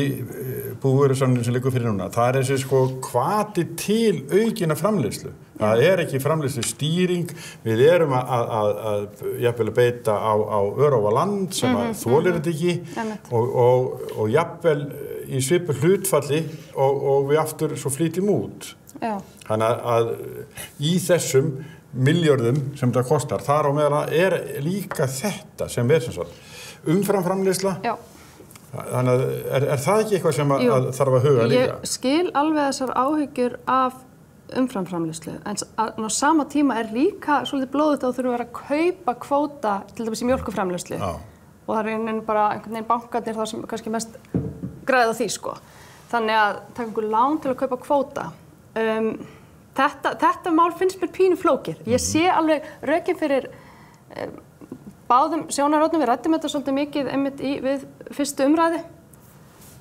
búvörusamningum sem liggur fyrir núna, það er þessi hvati til aukinna framleiðslu. Það er ekki framleiðslu stýring, við erum að jafnvel að beita á örófa land sem að þolir þetta ekki og jafnvel í svipu hlutfalli og við aftur svo flýtum út. Þannig að í þessum milljörðum sem það kostar, þar á meðan er líka þetta sem er sem sagt umframframleiðsla. Þannig að er það ekki eitthvað sem að þarf að huga líka? Ég skil alveg þessar áhyggjur af umframframleiðslu, en á sama tíma er líka svolítið blóðugt að þú þurfum að vera að kaupa kvóta til dæmis í mjólkurframleiðslu og það er bara einhvern veginn bankarnir þar sem kannski mest græða því Þannig að taka einhver lán til að kaupa kvóta. Þetta mál finnst mér pínu flókið. Ég sé alveg rökin fyrir báðum sjónarhornum. Við ræddum þetta svolítið mikið einmitt við fyrstu umræðu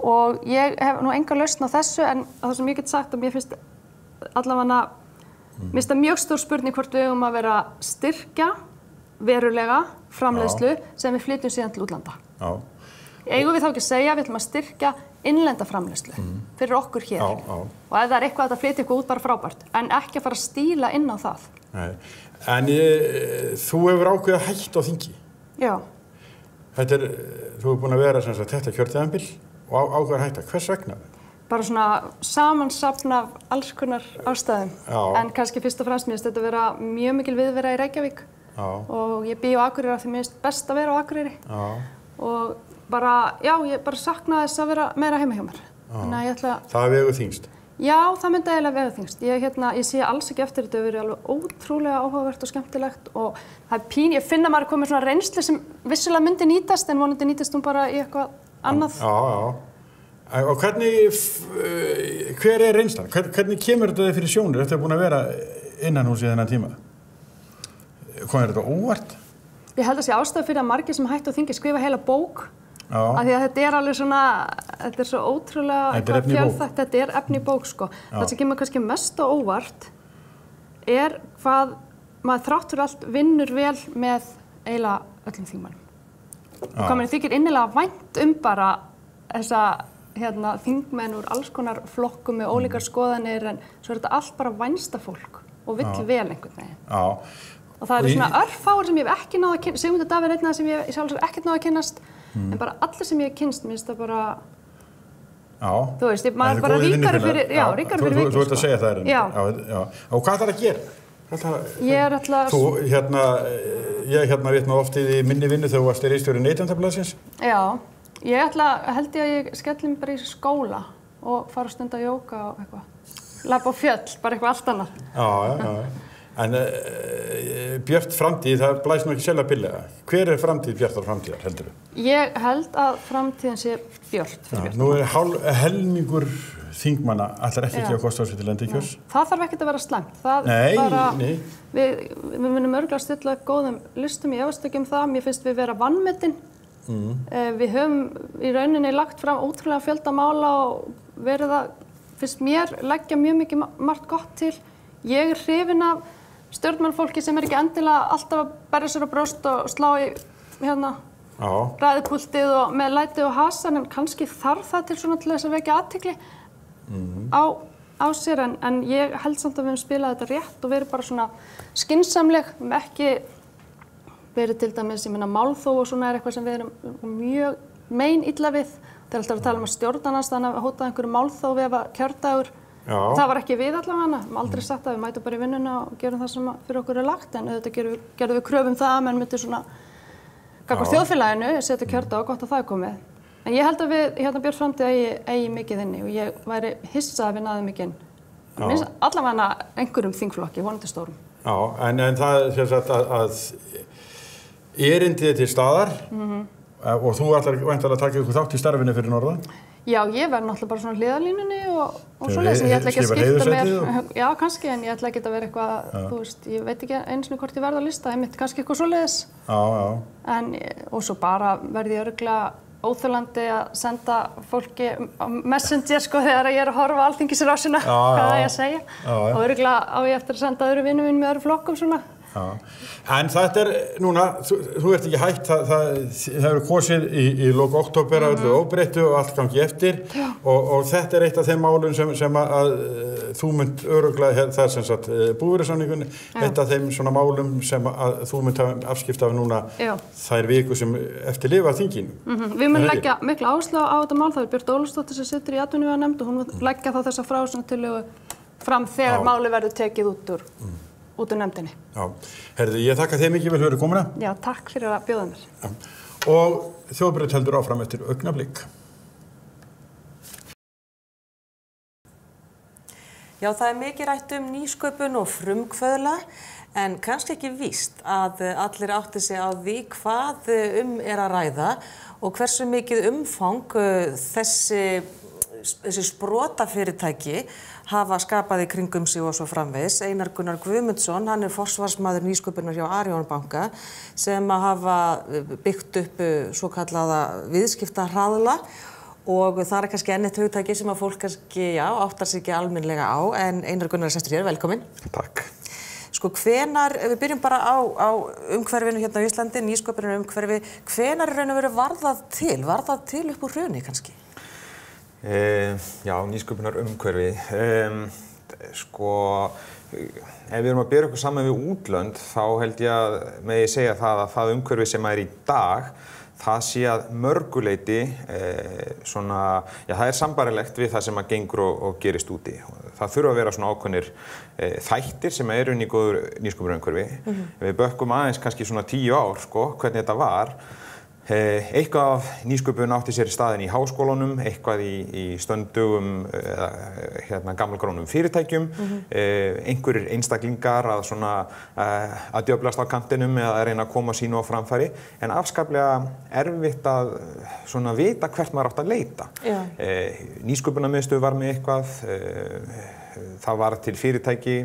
og ég hef nú enga lausn á þessu en það sem ég get sagt að mér finnst allavega mér finnst það mjög stór spurning hvort við eigum að vera styrkja verulega framleiðslu sem við flytjum síðan til útlanda. Eigum við þá ekki að segja við ætlum að styrkja innlenda framleiðslu fyrir okkur hér og ef það er eitthvað að flytja eitthvað út bara frábært en ekki að fara að stíla inn á það. Nei. En þú hefur ákveðið að hætta á þingi. Já. Þú hefur búin að vera sem sagt þetta kjörtímabil og ákveðið að hætta. Hvers vegna? Bara svona samansafn af alls konar ástæðum. En kannski fyrst og fremst mér finnst þetta vera mjög mikil viðvera í Reykjavík og ég bý á Akureyri af því mér finnst best að vera á Akureyri. Og ég bara sakna þess að vera meira heima hjá mér. Það vegur þyngst? Já, það myndi eiginlega vegur þyngst. Ég sé alls ekki eftir þetta, það hefur verið alveg ótrúlega áhugavert og skemmtilegt og það er ég finn að maður er komið svona reynslu sem vissulega myndi nýtast en vonandi nýtast hún bara í eitthvað annað. Og hver er reynslan? Hvernig kemur þetta fyrir sjónir eftir að búin að vera innan hús í þennan tíma? Hvað er þetta óvart? Ég held að sé ástæða fyrir að margir sem hættu á þingi skrifa heila bók af því að þetta er alveg svona, þetta er svo ótrúlega fjölþætt, þetta er efni í bók Það sem kemur kannski mest á óvart er hvað maður þrátt fyrir allt vinnur vel með eiginlega öllum þingmönnum. Og hvað mér þykir innilega vænt bara þessa þingmenn úr alls konar flokkum með ólíkar skoðanir en svo er þetta allt bara vænsta fólk og vill vel einhvern veginn. Og það eru svona örfáir sem ég hef ekki náð að kynnast, Sigmundur Davíð er einn af sem ég sjálfsög ekkert náð að kynnast, en bara allir sem ég hef kynnst, mér finnst það bara, þú veist, maður er bara ríkari fyrir vikið. Þú ert að segja það Og hvað þarf að gera? Ég er alltaf... Ég vitna oft í minni vinnu þegar þú varst ritstjóri Neytendablaðsins. Já, ég held ég að ég skelli mig bara í skóla og fara að stunda jóga og eitthvað. Labba á fjöll, bara eitthvað allt annað. En björt framtíð, það blæs nú ekki sérlega billega. Hver er framtíð bjartar framtíðar, heldur þú? Ég held að framtíðin sé björt fyrir björt. Nú er helmingur þingmanna ætlar ekki að kosta á sig til endurkjörs. Það þarf ekkert að vera slæmt. Nei. Við munum örugglega stilla góðum listum, ég efast ekki það. Mér finnst við vera vanmetin. Við höfum í rauninni lagt fram ótrúlega fjölda mála og verið að, finnst mér, leggja mjög mikið margt gott til. Ég er hrifin af stjórnmálafólki sem er ekki endilega alltaf að berja sér á brjóst og slá í ræðupúltið og með læti og hasan en kannski þarf það til svona til þess að vekja athygli á sér en ég held samt að við höfum spilað þetta rétt og verið bara svona skynsamleg, ekki verið til dæmis, ég meina málþóf og svona er eitthvað sem við erum mjög illa við. Það er alltaf að tala um að stjórnarandstaðan hafi hótað einhverju málþófi ef að kjördagur Það var ekki við allavega, aldrei sagt að við mætum bara í vinnuna og gerum það sem fyrir okkur er lagt en auðvitað gerðum við kröfum það að menn myndi svona gagnvart þjóðfélaginu setja kjördag og gott að það er komið. En ég held að við Björt framtíð eigi mikið inni og ég væri hissa að við náðum ekki inn. Allavega einhverjum þingflokki, vonandi stórum. Já, en það sem sagt að erindið til staðar og þú ætlar væntanlega að taka ykkur þátt í starfinu fyrir norðan? Já, ég verð náttúrulega bara svona hliðarlínunni og svoleiðis, ég ætla ekki að skipta mér, já, kannski, en ég ætla ekki að vera eitthvað, þú veist, ég veit ekki einu sinni hvort ég verð á lista, einmitt kannski eitthvað svoleiðis. Já. Og svo bara verð ég örugglega óþolandi að senda fólki á Messenger, sko, þegar ég að horfa á Alþingisrásina, hvað það ég að segja. Og örugglega á ég eftir að senda öðru vinum mínum með öðru flokkum, svona. En þetta núna, þú ert ekki hætt, það hefur kosið í lok október að öllu óbreyttu og allt gangi eftir og þetta eitt af þeim málum sem að þú mynd örugglega, það sem sagt búvörusamningunni, eitt af þeim svona málum sem að þú mynd hafa afskipti af núna þær vikur sem eftir lifa þinginu. Við munum leggja mikla áherslu á þetta mál, það er Björt Ólafsdóttir sem situr í atvinnuveganefnd og hún mun leggja þá þessa frávísunartillögu fram þegar málið verður tekið út úr nefndinni. Já, herðu, ég þakka þeim mikið vel fyrir komuna. Já, takk fyrir að bjóða mér. Já. Og Þjóðbraut heldur áfram eftir augnablik. Já, það er mikið rætt nýsköpun og frumkvöðla, en kannski ekki víst að allir átti sig á því hvað er að ræða og hversu mikið umfang þessi sprotafyrirtæki hafa skapað í kringum sig og svo framvegis. Einar Gunnar Guðmundsson, hann er forsvarsmaður nýsköpunar hjá Arion banka sem hafa byggt upp svo kallaða viðskiptahraðla og það er kannski enn eitt hugtæki sem að fólk kannski, áttar sig ekki almennilega á, en Einar Gunnar er sestur hér, velkomin. Takk. Sko, hvenar, við byrjum bara á umhverfinu hérna á Íslandi, nýsköpunar umhverfi, hvenar raun og veru var það til upp úr hruni kannski? Já, nýsköpunar umhverfi. Sko, ef við erum að bera okkur saman við útlönd, þá held ég að með ég segja það að það umhverfi sem er í dag, það sé að mörguleyti svona, já, það er sambarilegt við það sem að gengur og gerist úti. Það þurfa að vera svona ákveðnir þættir sem eru inn í góður nýsköpunar umhverfi. Við bökkum aðeins kannski svona 10 ár, sko, hvernig þetta var. Eitthvað af nýsköpun átti sér í staðinn í háskólunum, eitthvað í stöndugum gamalgrónum fyrirtækjum, einhverjir einstaklingar að djöflast á kantinum eða að reyna að koma sínu á framfæri, en afskaplega erfitt að vita hvert maður átt að leita. Nýsköpunarmiðstöð var með eitthvað, það var til fyrirtæki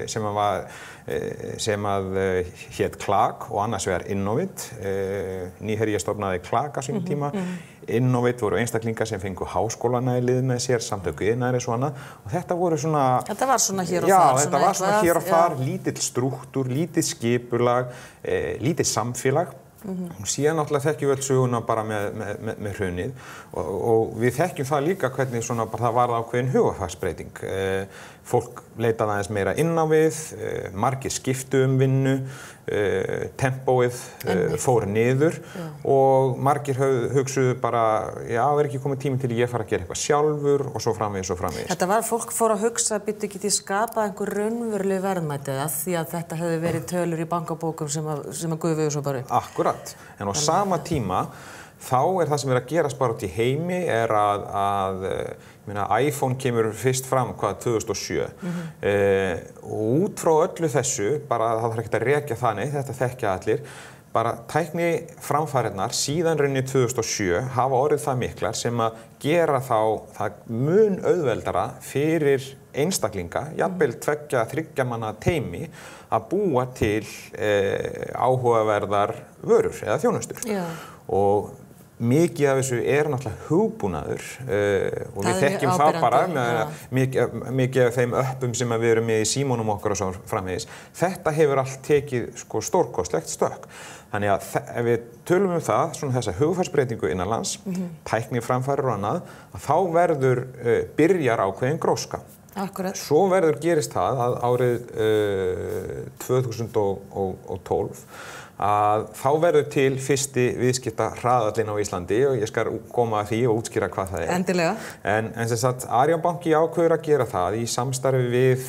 sem hét Klag og annars vegar Innovit. Nýherji stofnaði Klag á sínum tíma. Innovit voru einstaklingar sem fengu háskólana í lið með sér, samtök iðnaðar og annað. Og þetta voru svona... Þetta var svona hér og þar. Já, þetta var svona hér og þar, lítill strúktúr, lítið skipulag, lítið samfélag. Síðan náttúrulega þekkjum við öll söguna bara með hrunið og við þekkjum það líka hvernig það var ákveðin hugarfarsbreyting. Fólk leitaði aðeins meira inn á við, margir skiptu vinnu, tempóið fór niður og margir hugsuðu bara, já, er ekki komið tími til ég fara að gera eitthvað sjálfur og svo framvegis og framvegis. Þetta var, fólk fór að hugsa, byrju ekki til skapa einhver raunveruleg verðmæti að því að þetta hefði verið tölur í bankabókum sem að gufuðu svo bara upp. Akkurat, en á sama tíma þá er það sem er að gerast bara út í heimi er að iPhone kemur fyrst fram 2007 og út frá öllu þessu, bara það þarf ekki að rekja þannig, þetta þekkja allir, bara tækni framfærirnar síðan rauninni 2007 hafa orðið það miklar sem að gera þá það mun auðveldara fyrir einstaklinga, jafnvel 2-3 manna teymi að búa til áhugaverðar vörur eða þjónustur. Og mikið af þessu er náttúrulega hugbúnaður og við þekkjum það bara mikið af þeim öppum sem við erum með í símónum okkar og svo framvegis. Þetta hefur allt tekið stórkostlegt stökk. Þannig að ef við tölum það, þessa hugfarsbreytingu innanlands, tækniframfarir og annað, þá byrjar ákveðin gróska. Akkurat. Svo gerist það að árið 2012 að þá verður til fyrsti viðskiptahraðallinn á Íslandi og ég skal koma að því og útskýra hvað það er. Endilega. En sem sagt, Arion banki ákveður að gera það í samstarfi við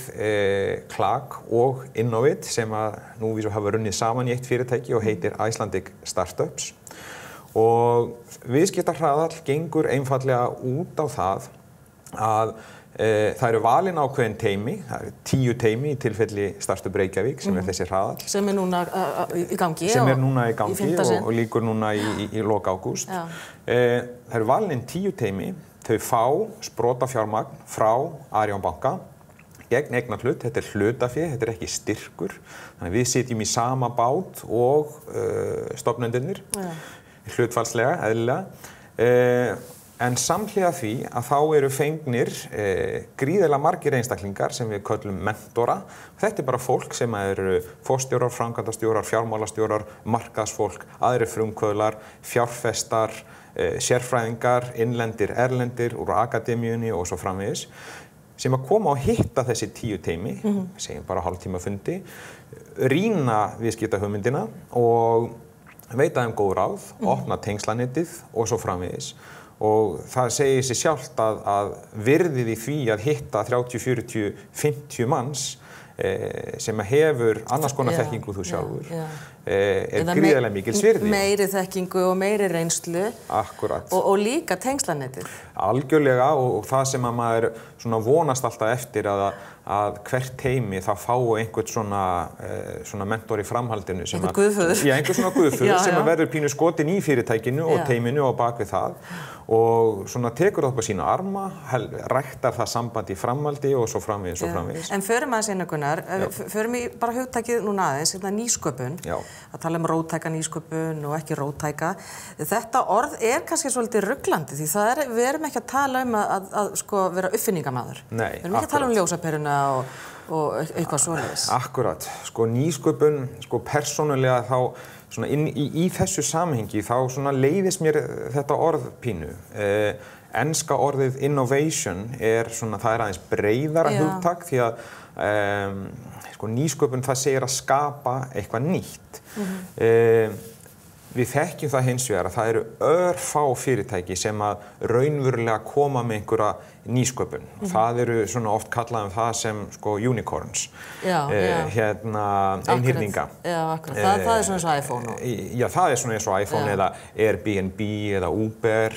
Klag og Innovit sem að nú hafa runnið saman í eitt fyrirtæki og heitir Icelandic Startups. Og viðskiptahraðall gengur einfallega út á það að Það eru valin ákveðin teymi, það eru 10 teymi í tilfelli Startup Reykjavík sem þessi hraðall. Sem núna í gangi. Sem núna í gangi og lýkur núna í lok ágúst. Það eru valin 10 teymi, þau fá sprotafjármagn frá Arion banka gegn eignarhlut, þetta hlutafé, þetta ekki styrkur. Þannig við sitjum í sama bát og stofnendurnir, hlutfallslega, eðlilega. En samhliða því að þá eru fengnir gríðarlega margir einstaklingar sem við köllum mentora. Þetta bara fólk sem eru forstjórar, framkvæmdastjórar, fjármálastjórar, markaðsfólk, aðrir frumkvöðlar, fjárfestar, sérfræðingar, innlendir, erlendir, úr akademíunni og svo framvegis, sem að koma og hitta þessi 10 teymi, segjum bara hálftíma fundi, rýna viðskiptahugmyndina og veita þeim góð ráð, opna tengslanettið og svo framvegis. Og það segir sig sjálft að virðið í því að hitta 30, 40, 50 manns sem hefur annars konar þekkingu þú sjálfur gríðarlega mikil virði. Meiri þekkingu og meiri reynslu. Akkurat. Og líka tengslanettið. Algjörlega og það sem að maður svona vonast alltaf eftir að hvert teymi það fái einhvern svona mentor í framhaldinu. Einhvern guðföður. Já, einhvern svona guðföður sem að verður pínu skotin í fyrirtækinu og teyminu og bak við það og svona tekur það upp á sína arma, ræktar það samband í framhaldi og svo framvegis og framvegis. En förum aðeins inn Gunnar, förum í bara hugtakið núna aðeins, nýsköpun. Já. Að tala róttæka nýsköpun og ekki róttæka. Þetta orð kannski svolítið ruglandi því við erum ekki að tala að sko vera uppfinningamaður. Nei, við erum ekki að tala ljósaperuna og eitthvað svoleiðis. Akkurat. Sko nýsköpun, sko persónulega þá svona í þessu samhengi þá svona leiðist mér þetta orð pínu. Enska orðið innovation það aðeins breiðara hugtak því að sko nýsköpun það segir að skapa eitthvað nýtt. Við þekkjum það hins vegar að það eru örfá fyrirtæki sem að raunverulega koma með einhverja nýsköpun. Það eru svona oft kallað það sem sko unicorns. Einhyrninga. Já, akkurat. Það svona eins og iPhone. Já, það svona eins og iPhone eða Airbnb eða Uber.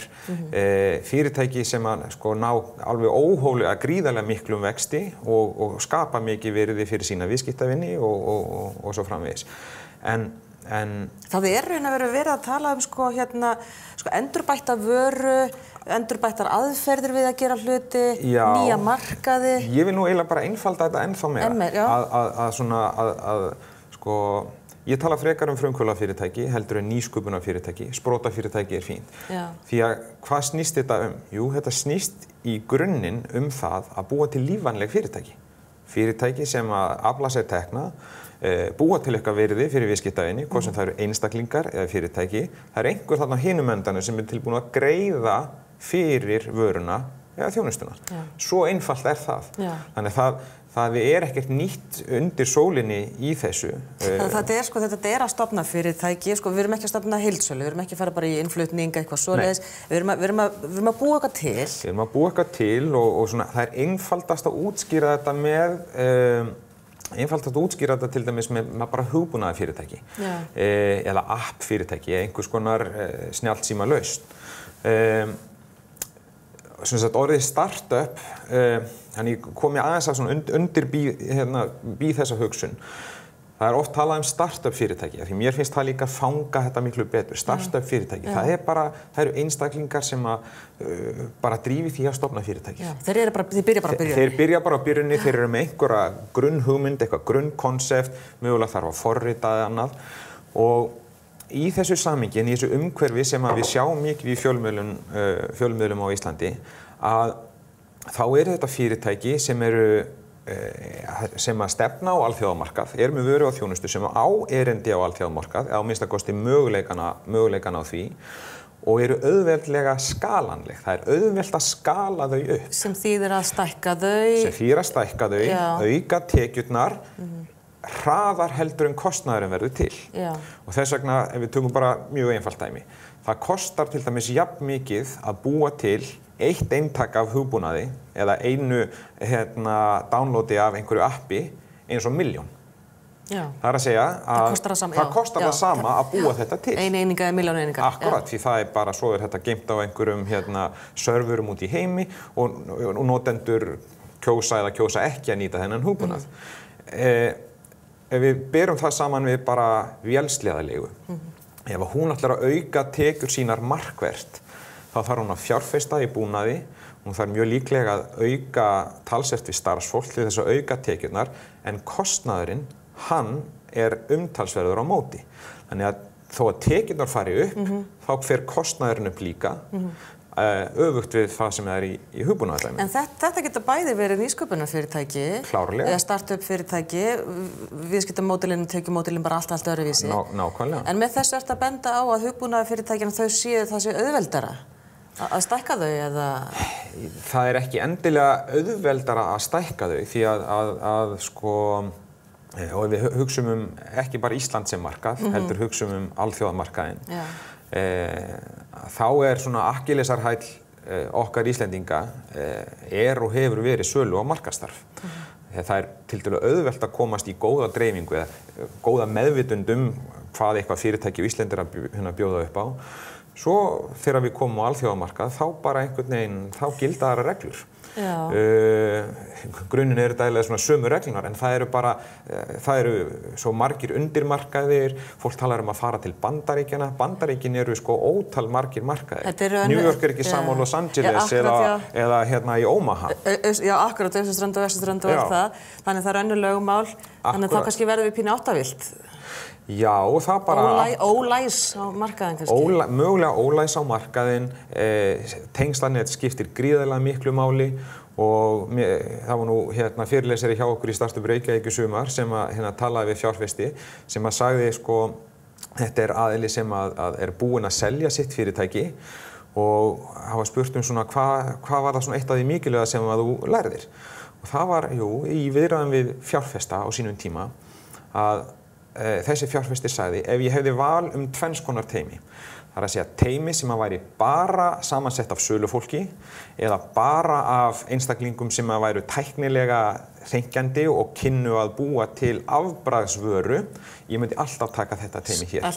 Fyrirtæki sem að sko ná alveg óhóflega gríðarlega miklum vexti og skapa mikið virði fyrir sína viðskiptavini og svo framvegis. Það raun að vera verið að tala sko endurbætta vöru, endurbættar aðferðir við að gera hluti, nýja markaði. Ég vil nú eiginlega bara einfalda þetta ennþá meira. Sko, ég tala frekar frumkvöðlafyrirtæki heldur en nýsköpunarfyrirtæki, sprotafyrirtæki fínt. Því að hvað snýst þetta Jú, þetta snýst í grunninn það að búa til lífvænleg fyrirtæki. Fyrirtæki sem að afla sér tekna, búa til eitthvað virði fyrir viðskiptavini, hvort sem það eru einstaklingar eða fyrirtæki. Það einhver þarna hinum endanum sem tilbúin að greiða fyrir vöruna eða þjónustuna. Svo einfalt það. Þannig það ekkert nýtt undir sólinni í þessu. Þetta að stofna fyrirtæki, við erum ekki að stofna heildsölu, við erum ekki að fara bara í innflutning eitthvað svoleiðis. Við erum að búa eitthvað til. Við erum að búa eitthvað til og það einfaldast að útskýra þetta með til dæmis með bara hugbúnaði fyrirtæki eða app fyrirtæki, einhvers konar snjallsíma lausn. Orðið startup, þannig kom ég aðeins að undirbý þessa hugsun. Það oft talað startup fyrirtæki, því mér finnst það líka að fanga þetta miklu betur. Startup fyrirtæki, það eru einstaklingar sem bara drífi því að stofna fyrirtæki. Þeir byrja bara á byrjunni. Þeir byrja bara á byrjunni, þeir eru með einhverja grunnhugmynd, eitthvað grunnkonsept, mögulega þarf að forrita eða annað. Og í þessu samhengi, í þessu umhverfi sem við sjáum mikið í fjölmiðlum á Íslandi, að þá eru þetta fyrirtæki sem að stefna á alþjóðamarkað, með vöru og þjónustu sem á erindi á alþjóðamarkað, á minnsta kosti möguleikana á því og eru auðveldlega skalanleg. Það auðvelt að skala þau upp. Sem þýðir að stækka þau. Auka tekjurnar, hraðar heldur en kostnaðurinn verður til. Og þess vegna, ef við tökum bara mjög einfalt dæmi, það kostar til dæmis jafn mikið að búa til eitt eintak af hugbúnaði eða einu downloadi af einhverju appi eins og 1.000.000. Það að segja að það kostar það sama að búa þetta til. Ein eining eða milljón einingar. Akkurat, því það bara, svo þetta geymt á einhverjum serverum út í heimi og notendur kjósa eða kjósa ekki að nýta þennan hugbúnað. Ef við berum það saman við bara vélsleðalegu, ef hún ætlar að auka tekjur sínar markvert, þá þarf hún að fjárfesta í búnaði, hún þarf mjög líklega að auka talsvert við starfsfólk til þess að auka tekjurnar, en kostnaðurinn, hann umtalsverður á móti. Þannig að þó að tekjurnar fari upp, þá fer kostnaðurinn upp líka, öfugt við það sem í hugbúnaðardæmi. En þetta getur bæði verið nýsköpunarfyrirtæki, klárlega, eða startup fyrirtæki, viðskiptamódelinu, tekjumódelinu bara allt öðruvísi. Nákvæmlega. En með þessu ertu að benda á að hugbúnaðarfyrirtækina það sé auðveldara að stækka þau eða? Það ekki endilega auðveldara að stækka þau því að sko, og við hugsum ekki bara Ísland sem markað, heldur hugsum alþjóðamarkaðinn. Þá svona akkillesarhæll okkar Íslendinga og hefur verið sölu og markaðsstarf. Það tiltölulega auðvelt að komast í góða dreifingu eða góða meðvitund hvað eitthvað fyrirtæki á Íslandi að bjóða upp á. Svo þegar við komum á alþjóðamarkað, þá bara einhvern veginn, þá gilda aðra reglur. Grunninn dægilega svona sömu reglunar, en það eru svo margir undirmarkaðir, fólk talar að fara til Bandaríkjanna. Bandaríkin sko ótal margir markaðir. New York ekki sama á Los Angeles eða í Omaha. Já, akkurat, austurströnd og vesturströnd og allt það. Þannig það önnur lögumál, þannig þá kannski verður við pínu áttavillt. Já, og það bara... Ólæs á markaðinn kannski? Mögulega ólæs á markaðinn, tengslanet skiptir gríðarlega miklu máli og það var nú fyrirlesari hjá okkur í Startup Reykjavík í sumar sem talaði við fjárfesti sem sagði sko, þetta aðili sem að búinn að selja sitt fyrirtæki og hafa spurt svona hvað var það svona eitt af því mikilvæga sem að þú lærðir. Og það var, í viðræðum við fjárfesta á sínum tíma að þessi fjárfestir sagði, ef ég hefði val tvenns konar teymi, það að segja teymi sem væri bara samansett af sölufólki eða bara af einstaklingum sem væru tæknilega hrenkjandi og kynnu að búa til afbragðsvöru, ég myndi alltaf taka þetta teymi hér,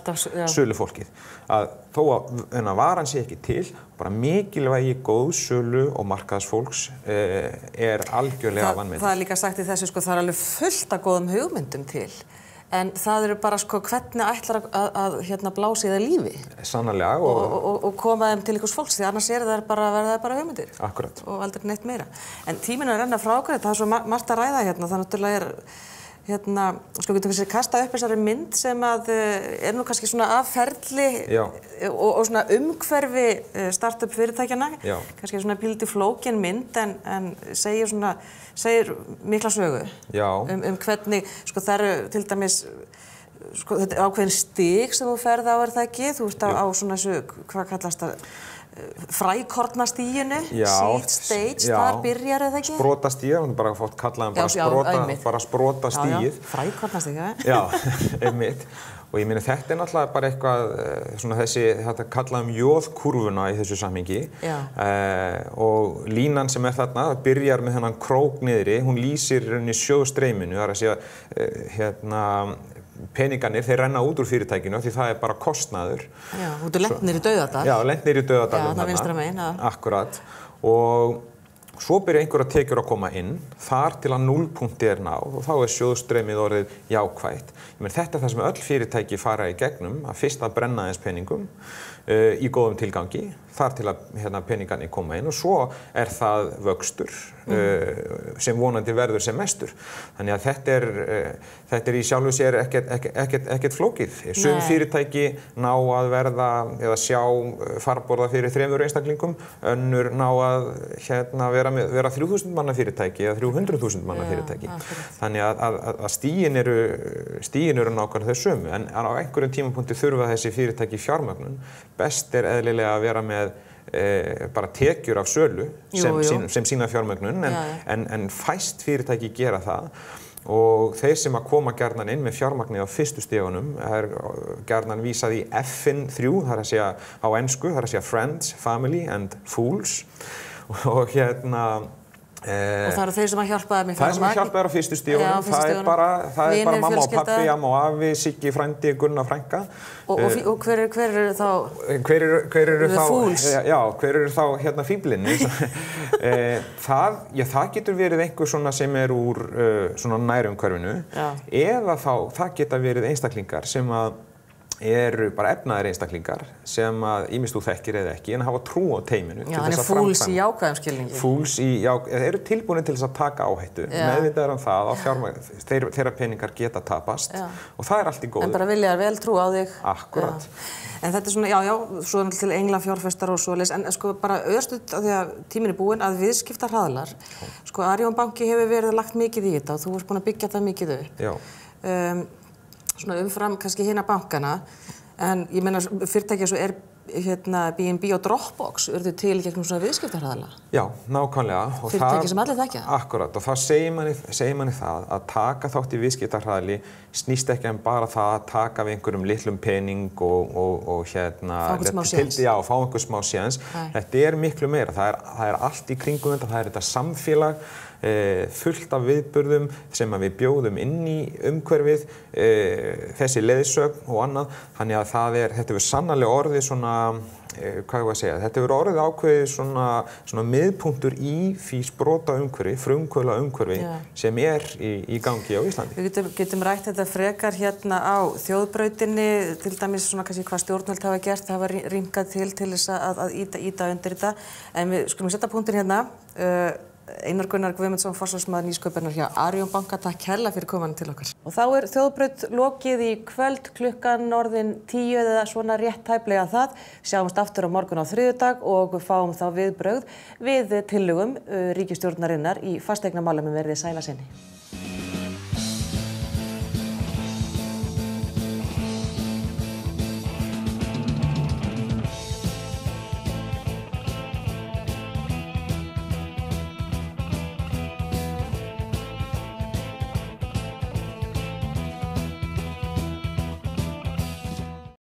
sölufólkið. Þó að varan sé ekki til, bara mikilvægi góð sölu og markaðsfólks algjörlega vanmetið. Það líka sagt í þessu, sko, það alveg fullt af góðum hugmyndum til. En það eru bara sko hvernig ætlar að blása í það lífi. Sannarlega. Og koma þeim til einhvers fólks, því annars verða það bara hugmyndir. Akkurat. Og aldrei neitt meira. En tíminn að renna frá okkur, það svo margt að ræða hérna, það náttúrulega sko getum við kastað upp þessari mynd sem að nú kannski svona af ferli og svona umhverfi startup fyrirtækjana, kannski svona pílítið flókin mynd en segir mikla sögu hvernig, sko það eru til dæmis sko þetta ákveðin stig sem þú ferð á það ekki, þú ert á svona þessu, hvað kallast það, frækornastiginu, seed stage, þar byrjar eða ekki? Sprotastíð, hún bara fótt kallaðan bara sprotastíð. Já, frækornastíð, Já, einmitt. Og ég meina þetta náttúrulega bara eitthvað, svona þetta kallað jóðkurvuna í þessu samhengi. Og línan sem þarna, byrjar með þennan krók niðri, hún lýsir sjóðstreyminu, það að segja, peningarnir, þeir renna út úr fyrirtækinu því það bara kostnaður. Já, þú lent niður í dauðadal. Já, lent niður í dauðadal. Já, það vinstra megin, já. Akkurat. Og svo byrja einhverja tekjur að koma inn, þar til að núllpunkti náð og þá sjóðstreymið orðið jákvætt. Þetta það sem öll fyrirtæki fara í gegnum, að fyrst að brenna aðeins peningum í góðum tilgangi, þar til að peningarnir koma inn og svo það vöxtur sem vonandi verður sem mestur. Þannig að þetta í sjálfu sér ekkert flókið. Sum fyrirtæki ná að verða eða sjá farborða fyrir 3 einstaklingum, önnur ná að vera 3000 manna fyrirtæki eða 300.000 manna fyrirtæki. Þannig að stigin eru nákvæmlega þau sömu, en á einhverjum tímapunkti þurfa þessi fyrirtæki fjármögnun. Best eiginlega að vera með bara tekjur af sölu sem sína fjármögnun, en fæst fyrirtæki gera það og þeir sem að koma gjarnan inn með fjármagni á fyrstu stegunum gjarnan vísað í F-in 3, það að segja á ensku, það að segja Friends, Family and Fools og Og það eru þeir sem að hjálpa þeim í Það sem að hjálpa þér á fyrstu stígunum, það er bara mamma og pappi, amma og afi, Siggi frændi, Gunna frænka. Og hver eru þá? Hver eru þá? Fools? Já, hver eru þá hérna fíblinni? Það getur verið einhver svona sem er úr svona nærumhverfinu, eða þá það geta verið einstaklingar sem að eru bara efnaðir einstaklingar sem að ýmist þú þekkir eða ekki en hafa trú á teyminu til þess að framkvæma. Já, fools í jákvæðum skilningi. Fools í jákvæðum, eru tilbúinir til þess að taka áhættu, meðvitaðir það að þeirra peningar geta tapast og það er allt í góðu. En bara vilja vel trú á þig. Akkurat. En þetta er svona, svo er til engla fjárfestar og svoleiðis, en sko bara örstuð af því að tíminn er búinn að viðskiptahraðlar. Sko Arion banki hefur verið lagt mikið í þetta og þú ert búinn að byggja það mikið upp. Já. Svona umfram kannski hina bankana, en ég meina fyrirtæki svo er B&B og Dropbox urðu til gegnum svona viðskiptahraðla. Já, nákvæmlega. Fyrirtæki sem allir þekkja. Akkurat, og þá segir manni það að taka þátt í viðskiptahraðli snýst ekki en bara það að taka við einhverjum litlum pening og fá einhver smá séns. Þetta er miklu meira, það er allt í kringum þetta, það er þetta samfélag, fullt af viðburðum sem við bjóðum inn í umhverfið, þessi leiðsögn og annað, þannig að þetta hefur sannarlega orðið svona, þetta hefur orðið ákveðið svona miðpunktur í því sprota umhverfi, frumkvöðla umhverfi sem er í gangi á Íslandi. Við getum rætt þetta frekar hérna á þjóðbrautinni, til dæmis svona kannski hvað stjórnvöld hafa gert, hafa rýmkað til þess að ýta undir þetta, en við skulum setja punktinn hérna. Einar Gunnar Guðmundsson, forsvarsmaður nýsköpunar hjá Arion banka, takk kærlega fyrir komin til okkar. Og þá er þjóðbraut lokið í kvöld, klukkan orðin 10 eða svona rétt tæplega það. Sjáumst aftur á morgun á þriðjudag og fáum þá viðbrögð við tillögum ríkisstjórnarinnar í fasteignamálum verði sæla sinni.